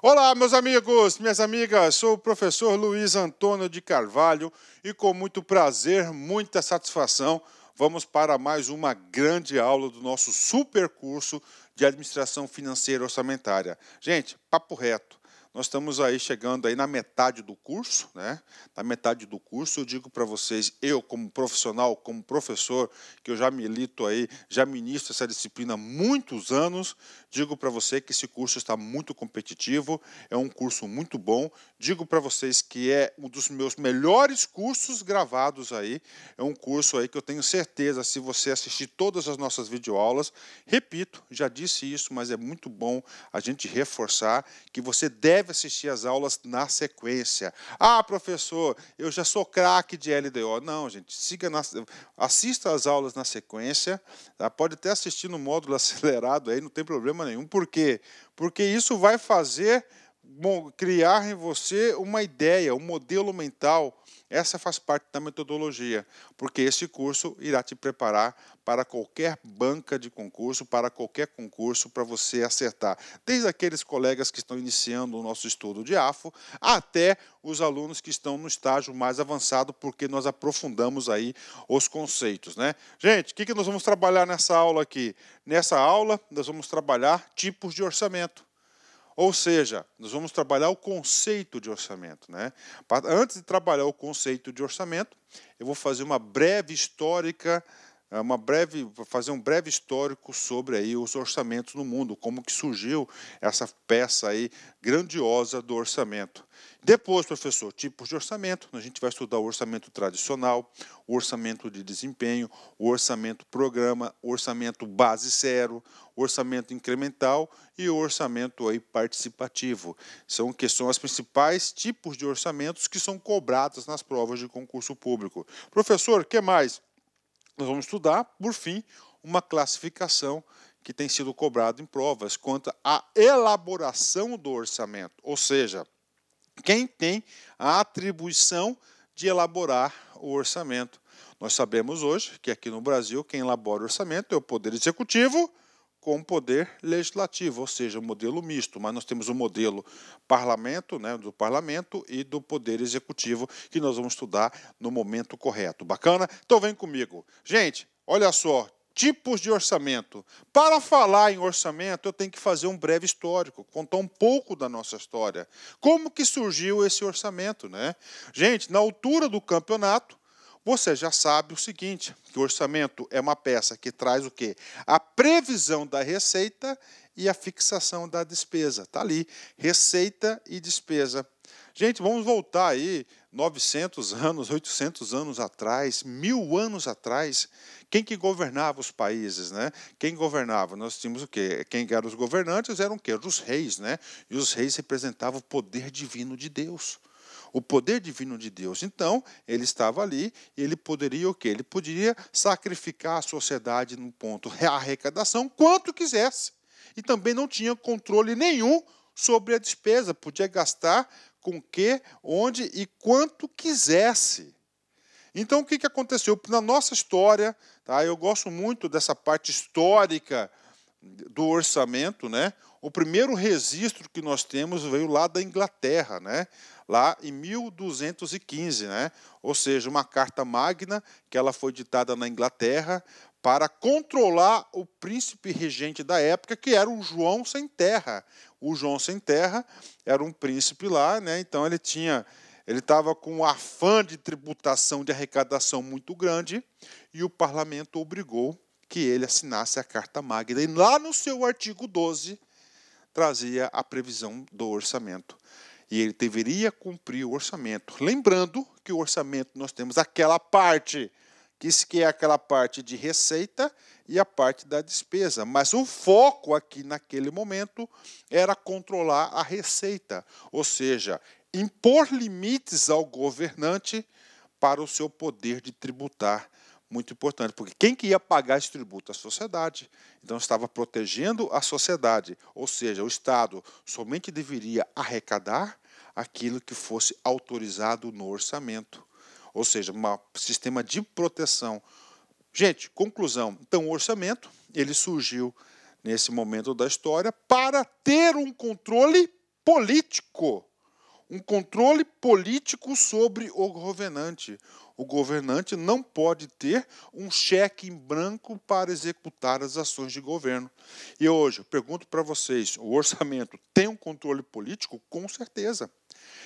Olá, meus amigos, minhas amigas, sou o professor Luiz Antônio de Carvalho e com muito prazer, muita satisfação, vamos para mais uma grande aula do nosso super curso de Administração Financeira Orçamentária. Gente, papo reto. Nós estamos aí chegando aí na metade do curso, né? Na metade do curso, eu digo para vocês, eu como profissional, como professor, que eu já milito aí, já ministro essa disciplina há muitos anos, digo para você que esse curso está muito competitivo, é um curso muito bom, digo para vocês que é um dos meus melhores cursos gravados aí, é um curso aí que eu tenho certeza, se você assistir todas as nossas videoaulas, repito, já disse isso, mas é muito bom a gente reforçar que você deve assistir as aulas na sequência. Ah, professor, eu já sou craque de LDO. Não, gente, assista as aulas na sequência, tá? Pode até assistir no módulo acelerado aí, não tem problema nenhum. Por quê? Porque isso vai fazer criar em você uma ideia, um modelo mental. Essa faz parte da metodologia, porque esse curso irá te preparar para qualquer banca de concurso, para qualquer concurso, para você acertar. Desde aqueles colegas que estão iniciando o nosso estudo de AFO, até os alunos que estão no estágio mais avançado, porque nós aprofundamos aí os conceitos, né? Gente, o que nós vamos trabalhar nessa aula aqui? Nessa aula, nós vamos trabalhar tipos de orçamento. Ou seja, nós vamos trabalhar o conceito de orçamento, né? Antes de trabalhar o conceito de orçamento, eu vou fazer uma breve histórica, fazer um breve histórico sobre aí os orçamentos no mundo, como que surgiu essa peça aí grandiosa do orçamento. Depois, professor, tipos de orçamento, a gente vai estudar o orçamento tradicional, o orçamento de desempenho, o orçamento programa, o orçamento base zero, o orçamento incremental e o orçamento aí participativo. São os principais tipos de orçamentos que são cobrados nas provas de concurso público. Professor, o que mais? Nós vamos estudar, por fim, uma classificação que tem sido cobrada em provas quanto à elaboração do orçamento, ou seja, quem tem a atribuição de elaborar o orçamento. Nós sabemos hoje que aqui no Brasil quem elabora o orçamento é o Poder Executivo com o Poder Legislativo, ou seja, um modelo misto, mas nós temos o modelo parlamento, né, do parlamento e do Poder Executivo, que nós vamos estudar no momento correto. Bacana? Então vem comigo. Gente, olha só, tipos de orçamento. Para falar em orçamento, eu tenho que fazer um breve histórico, contar um pouco da nossa história. Como que surgiu esse orçamento, né? Gente, na altura do campeonato, você já sabe o seguinte, que o orçamento é uma peça que traz o quê? A previsão da receita e a fixação da despesa. Está ali, receita e despesa. Gente, vamos voltar aí 900 anos, 800 anos atrás, 1000 anos atrás. Quem que governava os países, né? Quem governava? Nós tínhamos o quê? Quem eram os governantes eram o quê? Os reis, né? E os reis representavam o poder divino de Deus. O poder divino de Deus. Então, ele estava ali e ele poderia o quê? Ele poderia sacrificar a sociedade no ponto arrecadação quanto quisesse. E também não tinha controle nenhum sobre a despesa. Podia gastar com o que, onde e quanto quisesse. Então, o que aconteceu? Na nossa história, tá? Eu gosto muito dessa parte histórica do orçamento, né? O primeiro registro que nós temos veio lá da Inglaterra, né? Lá em 1215, né? Ou seja, uma carta magna que ela foi ditada na Inglaterra para controlar o príncipe regente da época, que era o João Sem Terra. O João Sem Terra era um príncipe lá, né? Então ele estava com um afã de tributação, de arrecadação muito grande, e o parlamento obrigou que ele assinasse a Carta Magna. E lá no seu artigo 12, trazia a previsão do orçamento. E ele deveria cumprir o orçamento. Lembrando que o orçamento nós temos aquela parte, que é aquela parte de receita e a parte da despesa. Mas o foco aqui naquele momento era controlar a receita, ou seja, impor limites ao governante para o seu poder de tributar. Muito importante, porque quem que ia pagar esse tributo? A sociedade. Então, estava protegendo a sociedade, ou seja, o Estado somente deveria arrecadar aquilo que fosse autorizado no orçamento, ou seja, um sistema de proteção. Gente, conclusão. Então, o orçamento, ele surgiu nesse momento da história para ter um controle político. Um controle político sobre o governante. O governante não pode ter um cheque em branco para executar as ações de governo. E hoje, eu pergunto para vocês, o orçamento tem um controle político? Com certeza.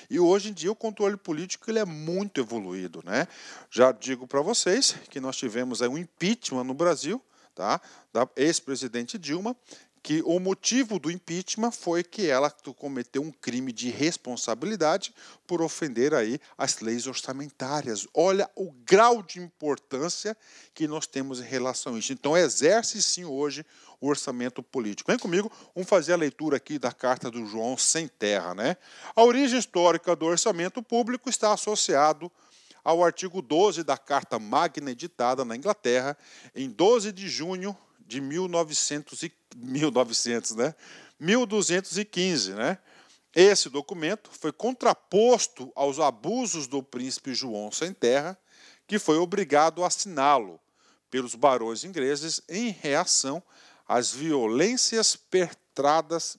E hoje em dia o controle político ele é muito evoluído, né? Já digo para vocês que nós tivemos aí um impeachment no Brasil, tá? Da ex-presidente Dilma, que o motivo do impeachment foi que ela cometeu um crime de responsabilidade por ofender aí as leis orçamentárias. Olha o grau de importância que nós temos em relação a isso. Então, exerce sim hoje o orçamento político. Vem comigo, vamos fazer a leitura aqui da carta do João Sem Terra, né? A origem histórica do orçamento público está associado ao artigo 12 da Carta Magna editada na Inglaterra em 12 de junho de 1215, né? Esse documento foi contraposto aos abusos do príncipe João Sem Terra, que foi obrigado a assiná-lo pelos barões ingleses em reação às violências perpetradas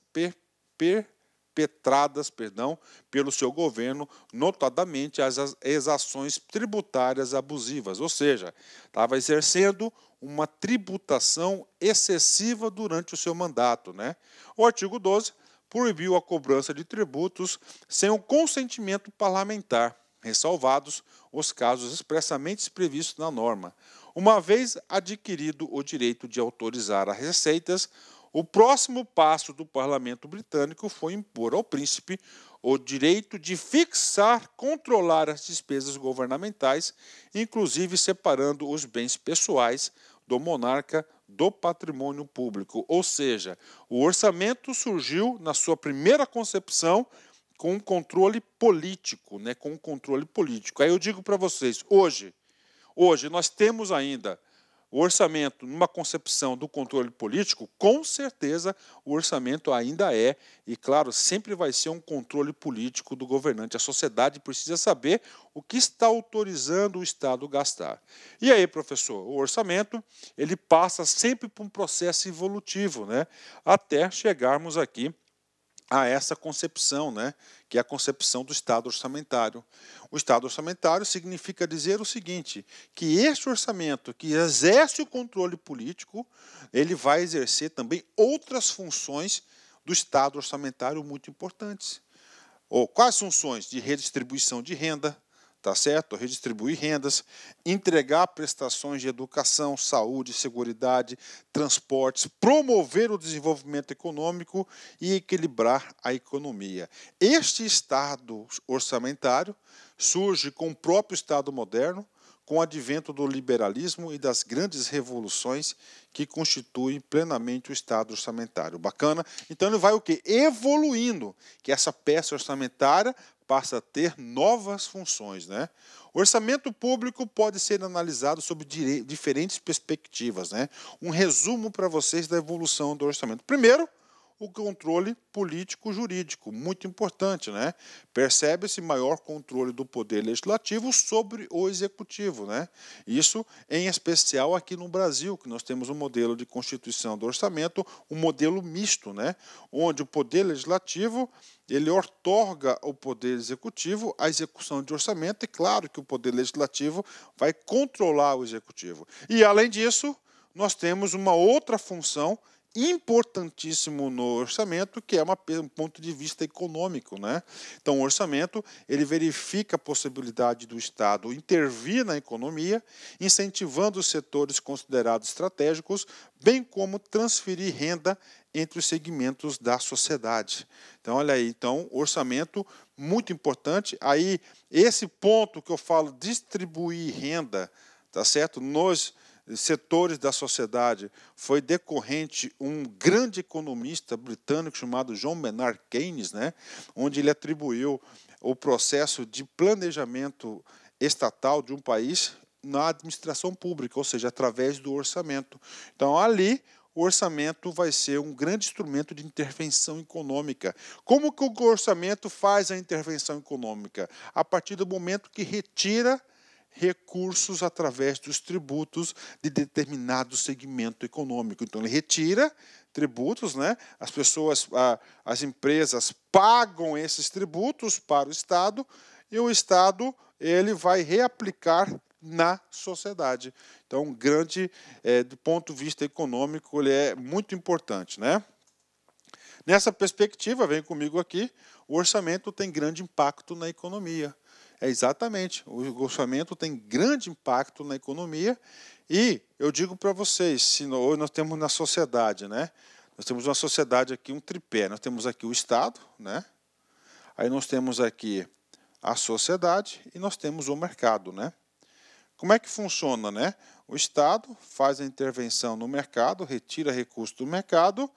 pelo seu governo, notadamente as exações tributárias abusivas, ou seja, estava exercendo uma tributação excessiva durante o seu mandato, né? O artigo 12 proibiu a cobrança de tributos sem o consentimento parlamentar, ressalvados os casos expressamente previstos na norma. Uma vez adquirido o direito de autorizar as receitas, o próximo passo do parlamento britânico foi impor ao príncipe o direito de fixar, controlar as despesas governamentais, inclusive separando os bens pessoais do monarca do patrimônio público. Ou seja, o orçamento surgiu na sua primeira concepção com um controle político, né? Com um controle político. Aí eu digo para vocês, hoje nós temos ainda o orçamento numa concepção do controle político, com certeza o orçamento ainda é, e claro, sempre vai ser um controle político do governante. A sociedade precisa saber o que está autorizando o Estado a gastar. E aí, professor, o orçamento ele passa sempre por um processo evolutivo, né? Até chegarmos aqui a essa concepção, né, que é a concepção do Estado orçamentário. O Estado orçamentário significa dizer o seguinte, que este orçamento que exerce o controle político, ele vai exercer também outras funções do Estado orçamentário muito importantes. Quais funções? De redistribuição de renda, tá certo? Redistribuir rendas, entregar prestações de educação, saúde, seguridade, transportes, promover o desenvolvimento econômico e equilibrar a economia. Este Estado orçamentário surge com o próprio Estado moderno, com o advento do liberalismo e das grandes revoluções que constituem plenamente o Estado orçamentário. Bacana? Então ele vai o quê? Evoluindo, que essa peça orçamentária passa a ter novas funções, né? O orçamento público pode ser analisado sob diferentes perspectivas, né? Um resumo para vocês da evolução do orçamento. Primeiro, o controle político-jurídico, muito importante, né? Percebe-se maior controle do poder legislativo sobre o executivo, né? Isso em especial aqui no Brasil, que nós temos um modelo de constituição do orçamento, um modelo misto, né? Onde o poder legislativo ele outorga ao poder executivo a execução de orçamento, e claro que o poder legislativo vai controlar o executivo. E além disso, nós temos uma outra função importantíssimo no orçamento, que é um ponto de vista econômico, né? Então, o orçamento ele verifica a possibilidade do Estado intervir na economia, incentivando os setores considerados estratégicos, bem como transferir renda entre os segmentos da sociedade. Então, olha aí, então, orçamento muito importante. Aí, esse ponto que eu falo, distribuir renda, tá certo? Nos setores da sociedade, foi decorrente um grande economista britânico chamado John Maynard Keynes, né, onde ele atribuiu o processo de planejamento estatal de um país na administração pública, ou seja, através do orçamento. Então, ali, o orçamento vai ser um grande instrumento de intervenção econômica. Como que o orçamento faz a intervenção econômica? A partir do momento que retira recursos através dos tributos de determinado segmento econômico. Então, ele retira tributos, né? As pessoas, as empresas pagam esses tributos para o Estado e o Estado ele vai reaplicar na sociedade. Então, do ponto de vista econômico, ele é muito importante, né? Nessa perspectiva, vem comigo aqui, o orçamento tem grande impacto na economia. É exatamente, o orçamento tem grande impacto na economia e eu digo para vocês, hoje nós temos na sociedade, né? Nós temos uma sociedade aqui, um tripé, nós temos aqui o Estado, né? Aí nós temos aqui a sociedade e nós temos o mercado, né? Como é que funciona, né? O Estado faz a intervenção no mercado, retira recursos do mercado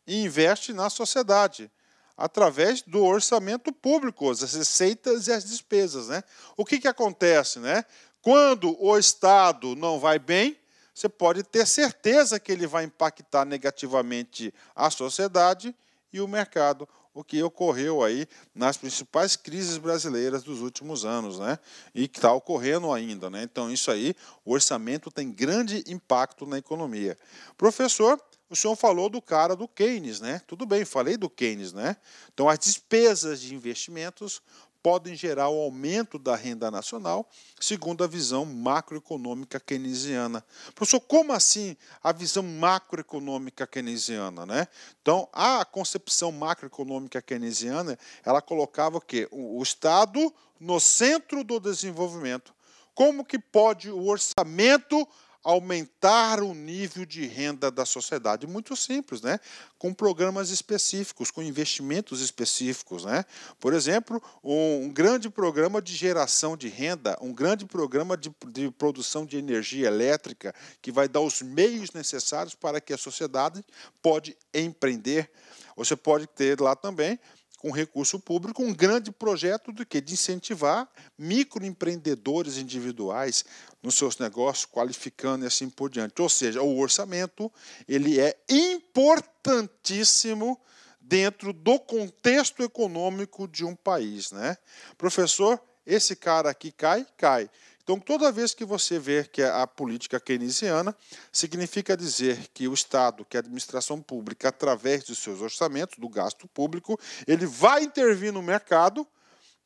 e investe na sociedade, através do orçamento público, as receitas e as despesas, né? O que acontece, né? Quando o Estado não vai bem, você pode ter certeza que ele vai impactar negativamente a sociedade e o mercado, o que ocorreu aí nas principais crises brasileiras dos últimos anos, né? E que está ocorrendo ainda, né? Então, isso aí, o orçamento tem grande impacto na economia. Professor, o senhor falou do cara do Keynes, né? Tudo bem, falei do Keynes, né? Então, as despesas de investimentos podem gerar o aumento da renda nacional, segundo a visão macroeconômica keynesiana. Professor, como assim a visão macroeconômica keynesiana, né? Então, a concepção macroeconômica keynesiana, ela colocava o quê? O Estado no centro do desenvolvimento. Como que pode o orçamento aumentar o nível de renda da sociedade? Muito simples, né? Com programas específicos, com investimentos específicos, né? Por exemplo, um grande programa de geração de renda, um grande programa de produção de energia elétrica, que vai dar os meios necessários para que a sociedade pode empreender. Você pode ter lá também, com recurso público, um grande projeto de incentivar microempreendedores individuais nos seus negócios, qualificando e assim por diante. Ou seja, o orçamento ele é importantíssimo dentro do contexto econômico de um país, né? Professor, esse cara aqui cai? Cai. Então, toda vez que você vê que a política keynesiana significa dizer que o Estado, que a administração pública, através dos seus orçamentos, do gasto público, ele vai intervir no mercado,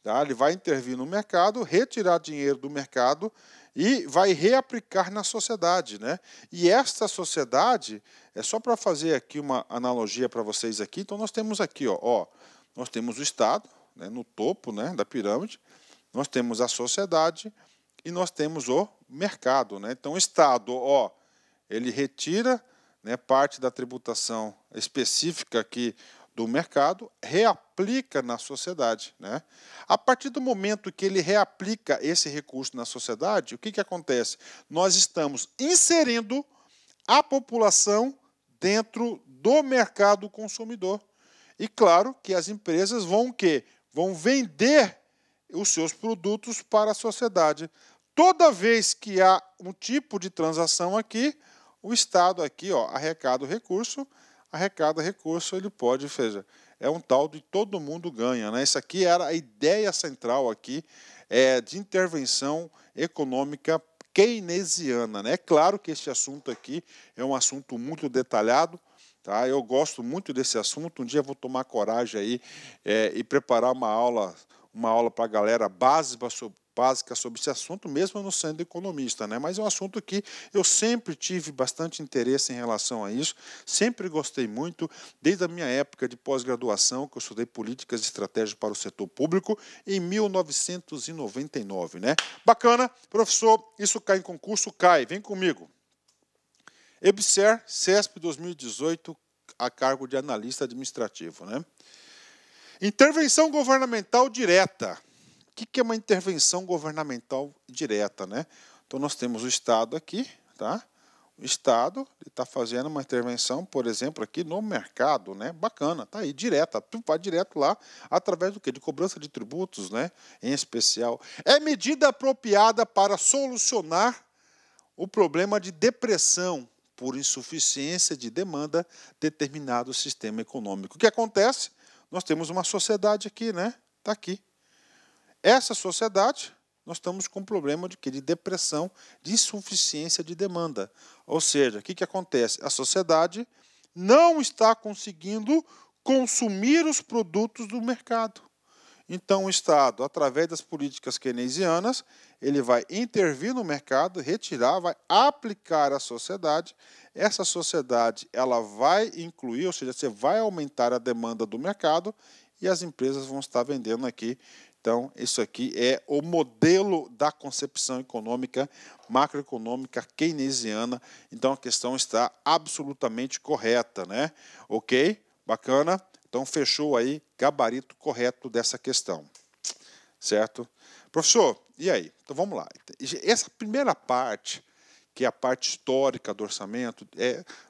tá? Ele vai intervir no mercado, retirar dinheiro do mercado e vai reaplicar na sociedade, né? E esta sociedade, é só para fazer aqui uma analogia para vocês aqui, então nós temos aqui, nós temos o Estado, né, no topo, né, da pirâmide, nós temos a sociedade, e nós temos o mercado, né? Então, o Estado, ele retira, né, parte da tributação específica aqui do mercado, reaplica na sociedade, né? A partir do momento que ele reaplica esse recurso na sociedade, o que acontece? Nós estamos inserindo a população dentro do mercado consumidor. E claro que as empresas vão o quê? Vão vender os seus produtos para a sociedade. Toda vez que há um tipo de transação aqui, o Estado aqui, arrecada o recurso, ele pode, é um tal de todo mundo ganha, né? Isso aqui era a ideia central aqui de intervenção econômica keynesiana, né? É claro que esse assunto aqui é um assunto muito detalhado, tá? Eu gosto muito desse assunto, um dia eu vou tomar coragem aí e preparar uma aula para a galera básica sobre esse assunto, mesmo eu não sendo economista, né? Mas é um assunto que eu sempre tive bastante interesse em relação a isso, sempre gostei muito, desde a minha época de pós-graduação, que eu estudei políticas e estratégias para o setor público, em 1999, né? Bacana, professor, isso cai em concurso? Cai, vem comigo. EBSER, CESP 2018, a cargo de analista administrativo, né? Intervenção governamental direta. O que é uma intervenção governamental direta, né? Então, nós temos o Estado aqui, tá? O Estado está fazendo uma intervenção, por exemplo, aqui no mercado, né? Bacana, tá aí, direta, vai direto lá, através do quê? De cobrança de tributos, né? Em especial. É medida apropriada para solucionar o problema de depressão por insuficiência de demanda determinado sistema econômico. O que acontece? Nós temos uma sociedade aqui, né? Está aqui. Essa sociedade, nós estamos com um problema de quê? De depressão, de insuficiência de demanda. Ou seja, o que acontece? A sociedade não está conseguindo consumir os produtos do mercado. Então, o Estado, através das políticas keynesianas, ele vai intervir no mercado, retirar, vai aplicar à sociedade. Essa sociedade ela vai incluir, ou seja, você vai aumentar a demanda do mercado e as empresas vão estar vendendo aqui. Então, isso aqui é o modelo da concepção econômica, macroeconômica keynesiana. Então, a questão está absolutamente correta, né? Ok? Bacana? Então, fechou aí, gabarito correto dessa questão, certo? Professor, e aí? Então, vamos lá. Essa primeira parte, que é a parte histórica do orçamento,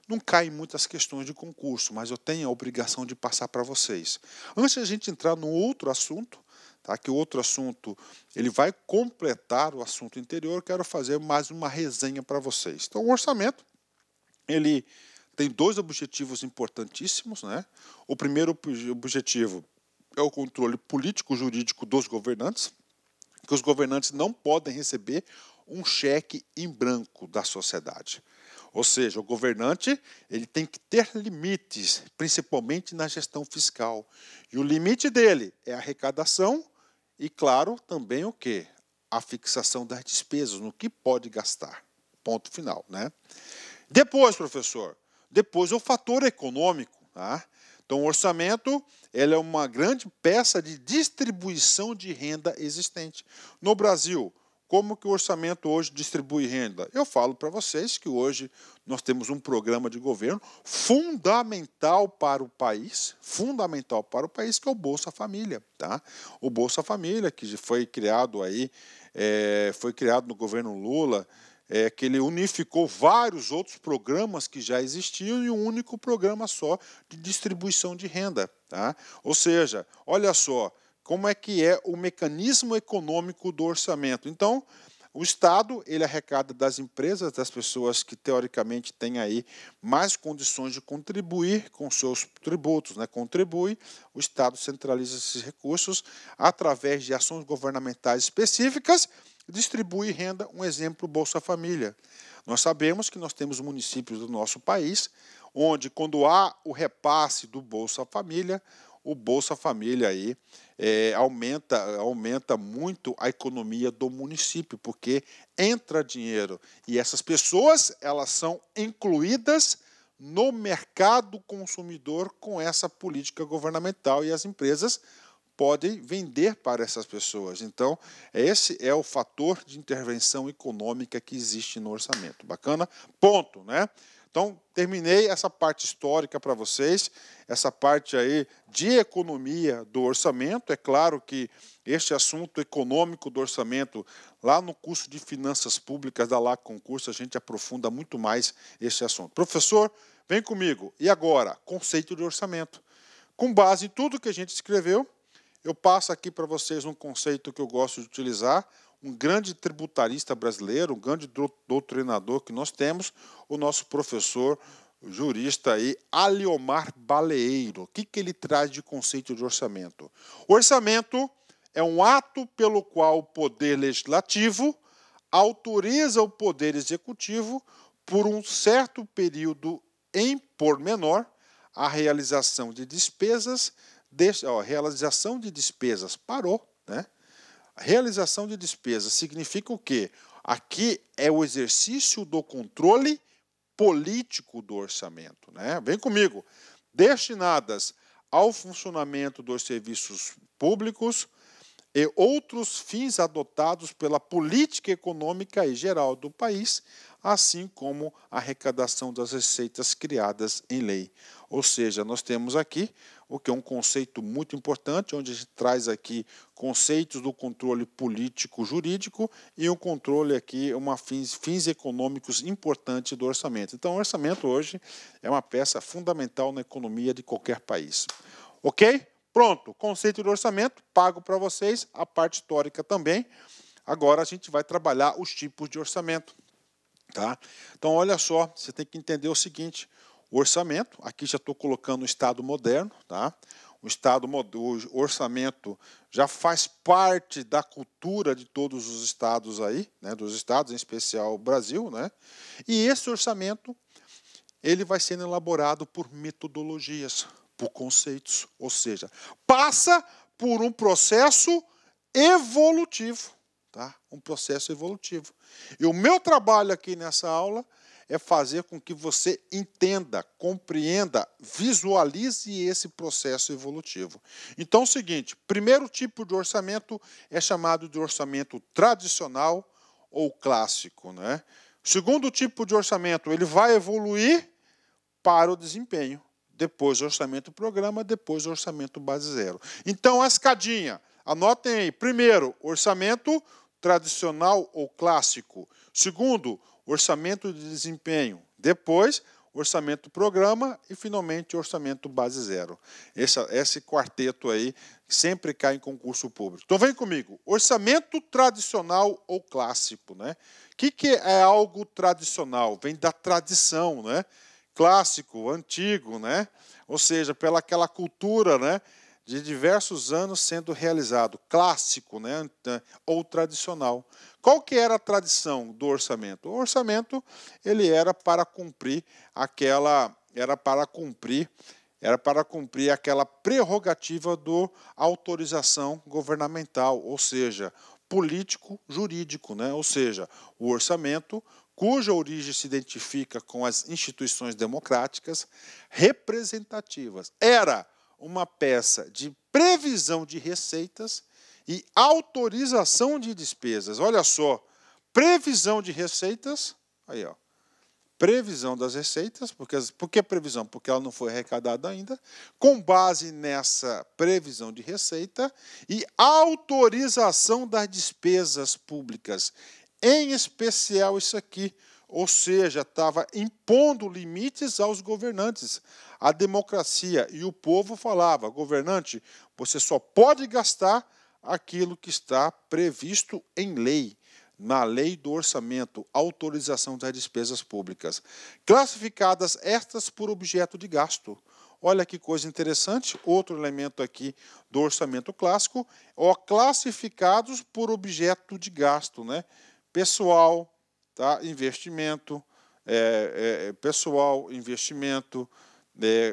não cai em muitas questões de concurso, mas eu tenho a obrigação de passar para vocês. Antes de a gente entrar no outro assunto, tá? Que o outro assunto ele vai completar o assunto anterior, eu quero fazer mais uma resenha para vocês. Então, o orçamento, ele tem dois objetivos importantíssimos, né? O primeiro objetivo é o controle político-jurídico dos governantes, que os governantes não podem receber um cheque em branco da sociedade. Ou seja, o governante ele tem que ter limites, principalmente na gestão fiscal. E o limite dele é a arrecadação e, claro, também o quê? A fixação das despesas, no que pode gastar. Ponto final, né? Depois, professor, depois o fator econômico, tá? Então, o orçamento ele é uma grande peça de distribuição de renda existente. No Brasil, como que o orçamento hoje distribui renda? Eu falo para vocês que hoje nós temos um programa de governo fundamental para o país, que é o Bolsa Família, tá? O Bolsa Família, que foi criado aí, foi criado no governo Lula, que ele unificou vários outros programas que já existiam em um único programa só de distribuição de renda, tá? Ou seja, olha só como é que é o mecanismo econômico do orçamento. Então, o Estado ele arrecada das empresas, das pessoas que teoricamente têm aí mais condições de contribuir com seus tributos, né? Contribui, o Estado centraliza esses recursos através de ações governamentais específicas, distribui renda, um exemplo, Bolsa Família. Nós sabemos que nós temos municípios do nosso país onde, quando há o repasse do Bolsa Família, o Bolsa Família aí aumenta muito a economia do município, porque entra dinheiro e essas pessoas elas são incluídas no mercado consumidor com essa política governamental e as empresas podem vender para essas pessoas. Então, esse é o fator de intervenção econômica que existe no orçamento. Bacana? Ponto, né? Então, terminei essa parte histórica para vocês, essa parte aí de economia do orçamento. É claro que este assunto econômico do orçamento, lá no curso de Finanças Públicas da LAC Concurso, a gente aprofunda muito mais este assunto. Professor, vem comigo. E agora, conceito de orçamento. Com base em tudo que a gente escreveu, eu passo aqui para vocês um conceito que eu gosto de utilizar, um grande tributarista brasileiro, um grande doutrinador que nós temos, o nosso professor jurista aí, Aliomar Baleeiro. O que ele traz de conceito de orçamento? O orçamento é um ato pelo qual o poder legislativo autoriza o poder executivo por um certo período em pormenor a realização de despesas. Realização de despesas parou, né? A realização de despesas significa o quê? Aqui é o exercício do controle político do orçamento, né? Vem comigo. Destinadas ao funcionamento dos serviços públicos e outros fins adotados pela política econômica e geral do país, assim como a arrecadação das receitas criadas em lei. Ou seja, nós temos aqui o que é um conceito muito importante, onde a gente traz aqui conceitos do controle político-jurídico e um controle aqui, fins econômicos importantes do orçamento. Então, o orçamento hoje é uma peça fundamental na economia de qualquer país. Ok? Pronto, conceito de orçamento, pago para vocês, a parte histórica também. Agora a gente vai trabalhar os tipos de orçamento. Tá? Então, olha só, você tem que entender o seguinte: o orçamento, aqui já estou colocando o Estado moderno, tá? o orçamento já faz parte da cultura de todos os estados aí, né, dos estados, em especial o Brasil, né? E esse orçamento ele vai sendo elaborado por metodologias, por conceitos, ou seja, passa por um processo evolutivo, tá? Um processo evolutivo. E o meu trabalho aqui nessa aula é fazer com que você entenda, compreenda, visualize esse processo evolutivo. Então é o seguinte, primeiro tipo de orçamento é chamado de orçamento tradicional ou clássico, né? Segundo tipo de orçamento, ele vai evoluir para o desempenho. Depois orçamento programa, depois orçamento base zero. Então a escadinha, anotem aí. Primeiro, orçamento tradicional ou clássico. Segundo, orçamento de desempenho. Depois, orçamento programa e, finalmente, orçamento base zero. Esse quarteto aí sempre cai em concurso público. Então, vem comigo. Orçamento tradicional ou clássico, né? O que é algo tradicional? Vem da tradição, né? Clássico, antigo, né? Ou seja, pela aquela cultura, né, de diversos anos sendo realizado, clássico, né, ou tradicional. Qual que era a tradição do orçamento? O orçamento ele era para cumprir aquela prerrogativa do autorização governamental, ou seja, político-jurídico, né? Ou seja, o orçamento cuja origem se identifica com as instituições democráticas representativas. Era uma peça de previsão de receitas e autorização de despesas. Olha só, previsão de receitas, aí ó, previsão das receitas, por que previsão? Porque ela não foi arrecadada ainda, com base nessa previsão de receita e autorização das despesas públicas. Em especial isso aqui, ou seja, estava impondo limites aos governantes. A democracia e o povo falava, governante, você só pode gastar aquilo que está previsto em lei, na lei do orçamento, autorização das despesas públicas, classificadas estas por objeto de gasto. Olha que coisa interessante, outro elemento aqui do orçamento clássico, classificados por objeto de gasto, né? Pessoal, tá? Investimento,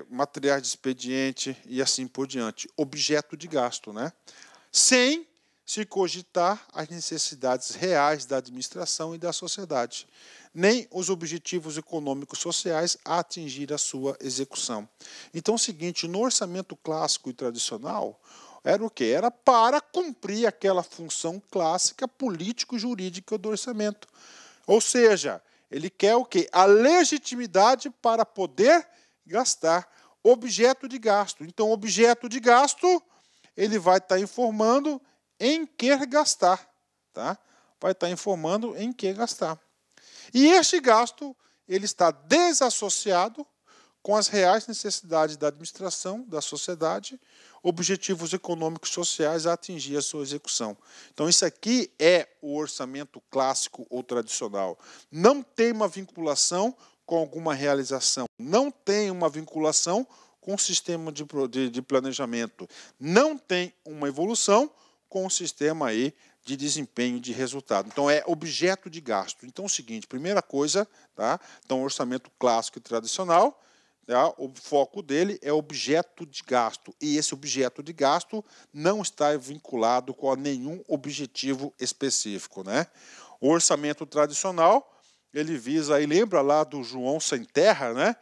materiais de expediente e assim por diante. Objeto de gasto, né? Sem se cogitar as necessidades reais da administração e da sociedade, nem os objetivos econômicos sociais a atingir a sua execução. Então é o seguinte, no orçamento clássico e tradicional, era o quê? Era para cumprir aquela função clássica político-jurídica do orçamento. Ou seja, ele quer o quê? A legitimidade para poder gastar. Objeto de gasto. Então, objeto de gasto, ele vai estar informando em que gastar. Tá? Vai estar informando em que gastar. E este gasto, ele está desassociado com as reais necessidades da administração, da sociedade, objetivos econômicos sociais a atingir a sua execução. Então, isso aqui é o orçamento clássico ou tradicional. Não tem uma vinculação com alguma realização, não tem uma vinculação com o sistema de planejamento, não tem uma evolução com o sistema aí de desempenho de resultado. Então, é objeto de gasto. Então, é o seguinte, primeira coisa, tá? Então, orçamento clássico e tradicional, tá? O foco dele é objeto de gasto. E esse objeto de gasto não está vinculado com nenhum objetivo específico, né? O orçamento tradicional, ele visa, aí lembra lá do João Sem Terra, né?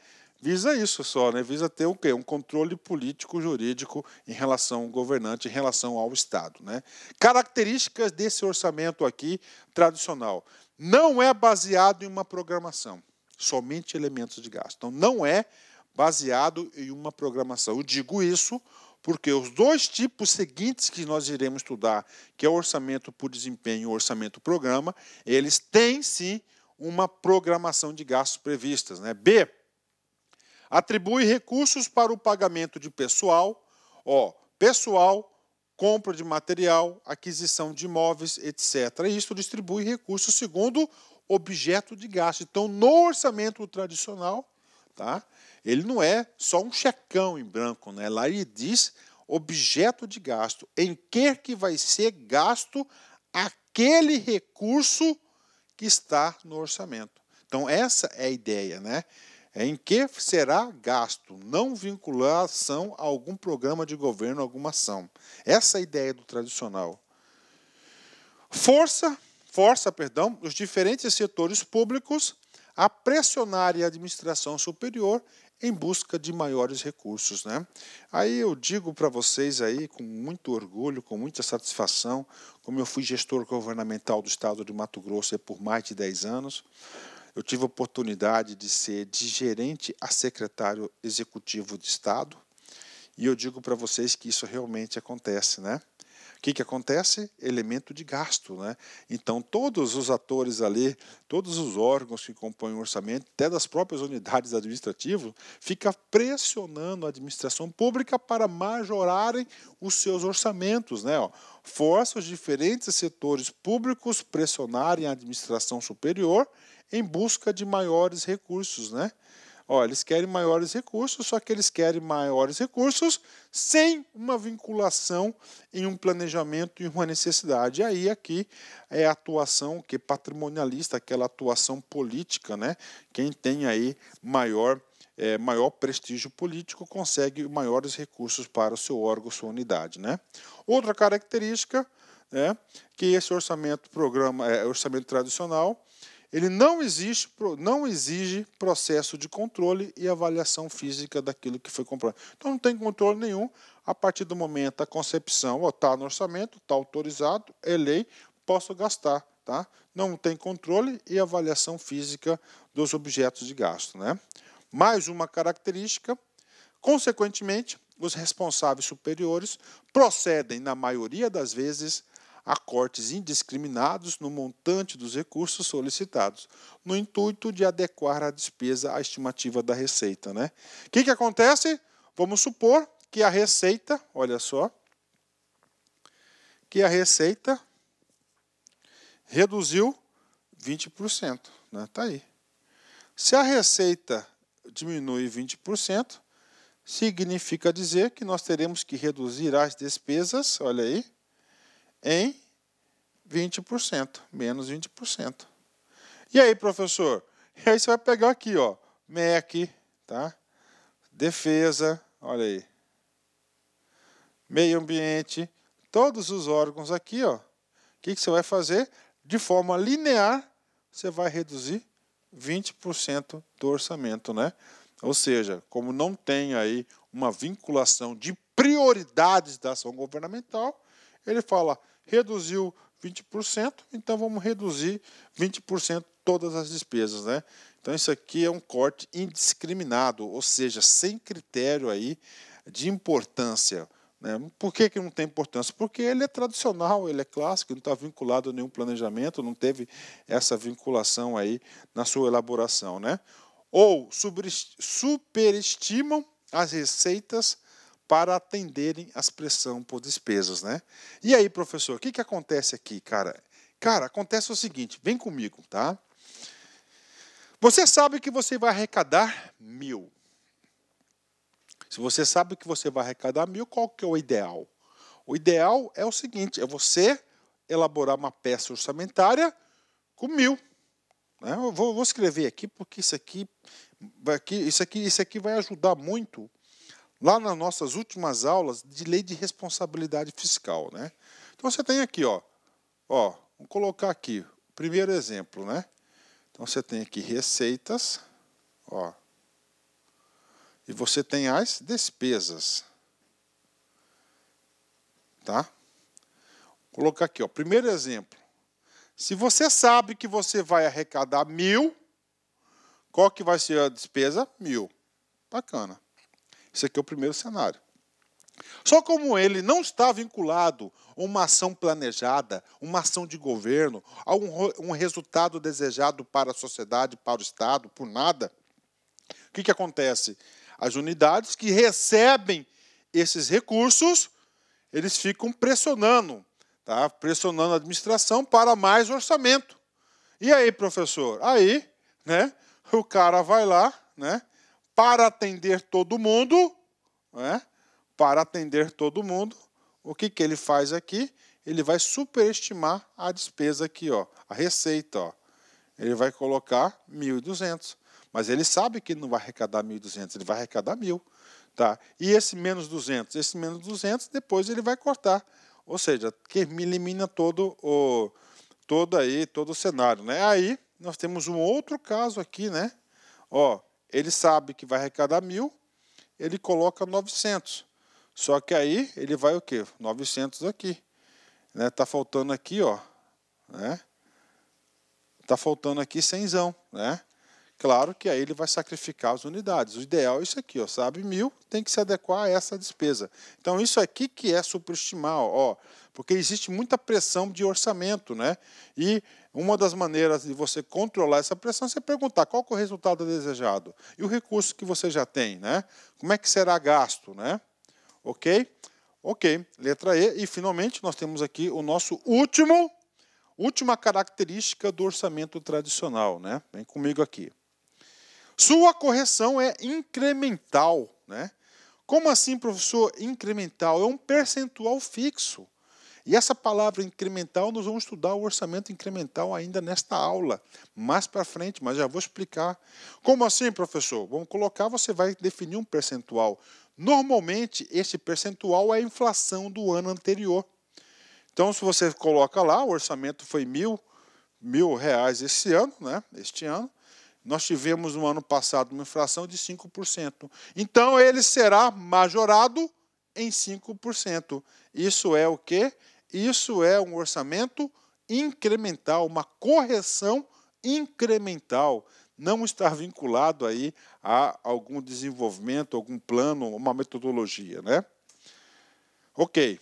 Visa isso só, né? Visa ter o quê? Um controle político-jurídico em relação ao governante, em relação ao Estado, né? Características desse orçamento aqui tradicional. Não é baseado em uma programação, somente elementos de gasto. Então, não é baseado em uma programação. Eu digo isso porque os dois tipos seguintes que nós iremos estudar, que é o orçamento por desempenho e o orçamento programa, eles têm, sim, uma programação de gastos previstas, né? B, atribui recursos para o pagamento de pessoal, pessoal, compra de material, aquisição de imóveis, etc. E isso distribui recursos segundo objeto de gasto. Então, no orçamento tradicional, tá? Ele não é só um checão em branco, né? Lá ele diz objeto de gasto, em que vai ser gasto aquele recurso que está no orçamento. Então, essa é a ideia, né? É em que será gasto, não vinculação a algum programa de governo, alguma ação. Essa é a ideia do tradicional. Força os diferentes setores públicos a pressionarem a administração superior em busca de maiores recursos, né? Aí eu digo para vocês aí, com muito orgulho, com muita satisfação, como eu fui gestor governamental do estado de Mato Grosso por mais de 10 anos, eu tive a oportunidade de ser de gerente a secretário executivo de estado, e eu digo para vocês que isso realmente acontece, né? O que acontece? Elemento de gasto, né? Então, todos os atores ali, todos os órgãos que compõem o orçamento, até das próprias unidades administrativas, ficam pressionando a administração pública para majorarem os seus orçamentos, né? Força os diferentes setores públicos pressionarem a administração superior em busca de maiores recursos, né? Eles querem maiores recursos, só que eles querem maiores recursos sem uma vinculação em um planejamento e uma necessidade. E aí aqui é a atuação que patrimonialista, aquela atuação política, né? Quem tem aí maior prestígio político consegue maiores recursos para o seu órgão, sua unidade, né? Outra característica é que esse orçamento tradicional, ele não exige processo de controle e avaliação física daquilo que foi comprado. Então não tem controle nenhum a partir do momento da concepção. Está no orçamento, está autorizado, é lei, posso gastar. Tá? Não tem controle e avaliação física dos objetos de gasto, né? Mais uma característica, consequentemente, os responsáveis superiores procedem, na maioria das vezes, a cortes indiscriminados no montante dos recursos solicitados, no intuito de adequar a despesa à estimativa da receita, né? O que acontece? Vamos supor que a receita, olha só, que a receita reduziu 20%, né? Tá aí. Se a receita diminui 20%, significa dizer que nós teremos que reduzir as despesas, olha aí, em 20%, menos 20%. E aí, professor? E aí você vai pegar aqui, ó, MEC, tá? Defesa, olha aí. Meio ambiente, todos os órgãos aqui, ó. O que você vai fazer? De forma linear, você vai reduzir 20% do orçamento, né? Ou seja, como não tem aí uma vinculação de prioridades da ação governamental, ele fala, reduziu 20%, então vamos reduzir 20% todas as despesas, né? Então isso aqui é um corte indiscriminado, ou seja, sem critério aí de importância, né? Por que não tem importância? Porque ele é tradicional, ele é clássico, não está vinculado a nenhum planejamento, não teve essa vinculação aí na sua elaboração, né? Ou superestimam as receitas para atenderem às pressão por despesas, né? E aí, professor, o que acontece aqui, cara? Cara, acontece o seguinte, vem comigo, tá? Você sabe que você vai arrecadar 1.000. Se você sabe que você vai arrecadar 1.000, qual que é o ideal? O ideal é o seguinte, é você elaborar uma peça orçamentária com 1.000. Né? Eu vou escrever aqui, porque isso aqui vai ajudar muito lá nas nossas últimas aulas de lei de responsabilidade fiscal, né? Então você tem aqui, ó, vamos colocar aqui o primeiro exemplo, né? Então você tem aqui receitas, ó, e você tem as despesas, tá? Vou colocar aqui, ó, primeiro exemplo. Se você sabe que você vai arrecadar 1.000, qual que vai ser a despesa? 1.000. Bacana. Esse aqui é o primeiro cenário. Só como ele não está vinculado a uma ação planejada, uma ação de governo, a um resultado desejado para a sociedade, para o Estado, por nada, o que acontece? As unidades que recebem esses recursos, eles ficam pressionando, tá? Pressionando a administração para mais orçamento. E aí, professor? Aí, né, o cara vai lá, né, para atender todo mundo, né, para atender todo mundo, o que ele faz aqui? Ele vai superestimar a despesa aqui, ó, a receita. Ó. Ele vai colocar 1.200, mas ele sabe que ele não vai arrecadar 1.200, ele vai arrecadar 1.000. Tá? E esse menos 200, depois ele vai cortar. Ou seja, que me elimina todo o cenário. Né? Aí nós temos um outro caso aqui, né? Ó, ele sabe que vai arrecadar 1.000, ele coloca 900. Só que aí ele vai o quê? 900 aqui. Né? Tá faltando aqui, ó. Né? Tá faltando aqui 100, né? Claro que aí ele vai sacrificar as unidades. O ideal é isso aqui, ó, sabe? 1.000 tem que se adequar a essa despesa. Então, isso aqui que é superestimar, ó, porque existe muita pressão de orçamento, né? E uma das maneiras de você controlar essa pressão é você perguntar qual que é o resultado desejado e o recurso que você já tem, né? Como é que será gasto, né? Ok? Ok, letra E. E, finalmente, nós temos aqui o nosso última característica do orçamento tradicional, né? Vem comigo aqui. Sua correção é incremental, né? Como assim, professor? Incremental é um percentual fixo. E essa palavra incremental, nós vamos estudar o orçamento incremental ainda nesta aula, mais para frente, mas já vou explicar. Como assim, professor? Vamos colocar, você vai definir um percentual. Normalmente, esse percentual é a inflação do ano anterior. Então, se você coloca lá, o orçamento foi R$ 1.000 esse ano, né? Este ano. Nós tivemos no ano passado uma inflação de 5%. Então, ele será majorado em 5%. Isso é o quê? Isso é um orçamento incremental, uma correção incremental. Não está vinculado aí a algum desenvolvimento, algum plano, uma metodologia, né? Ok.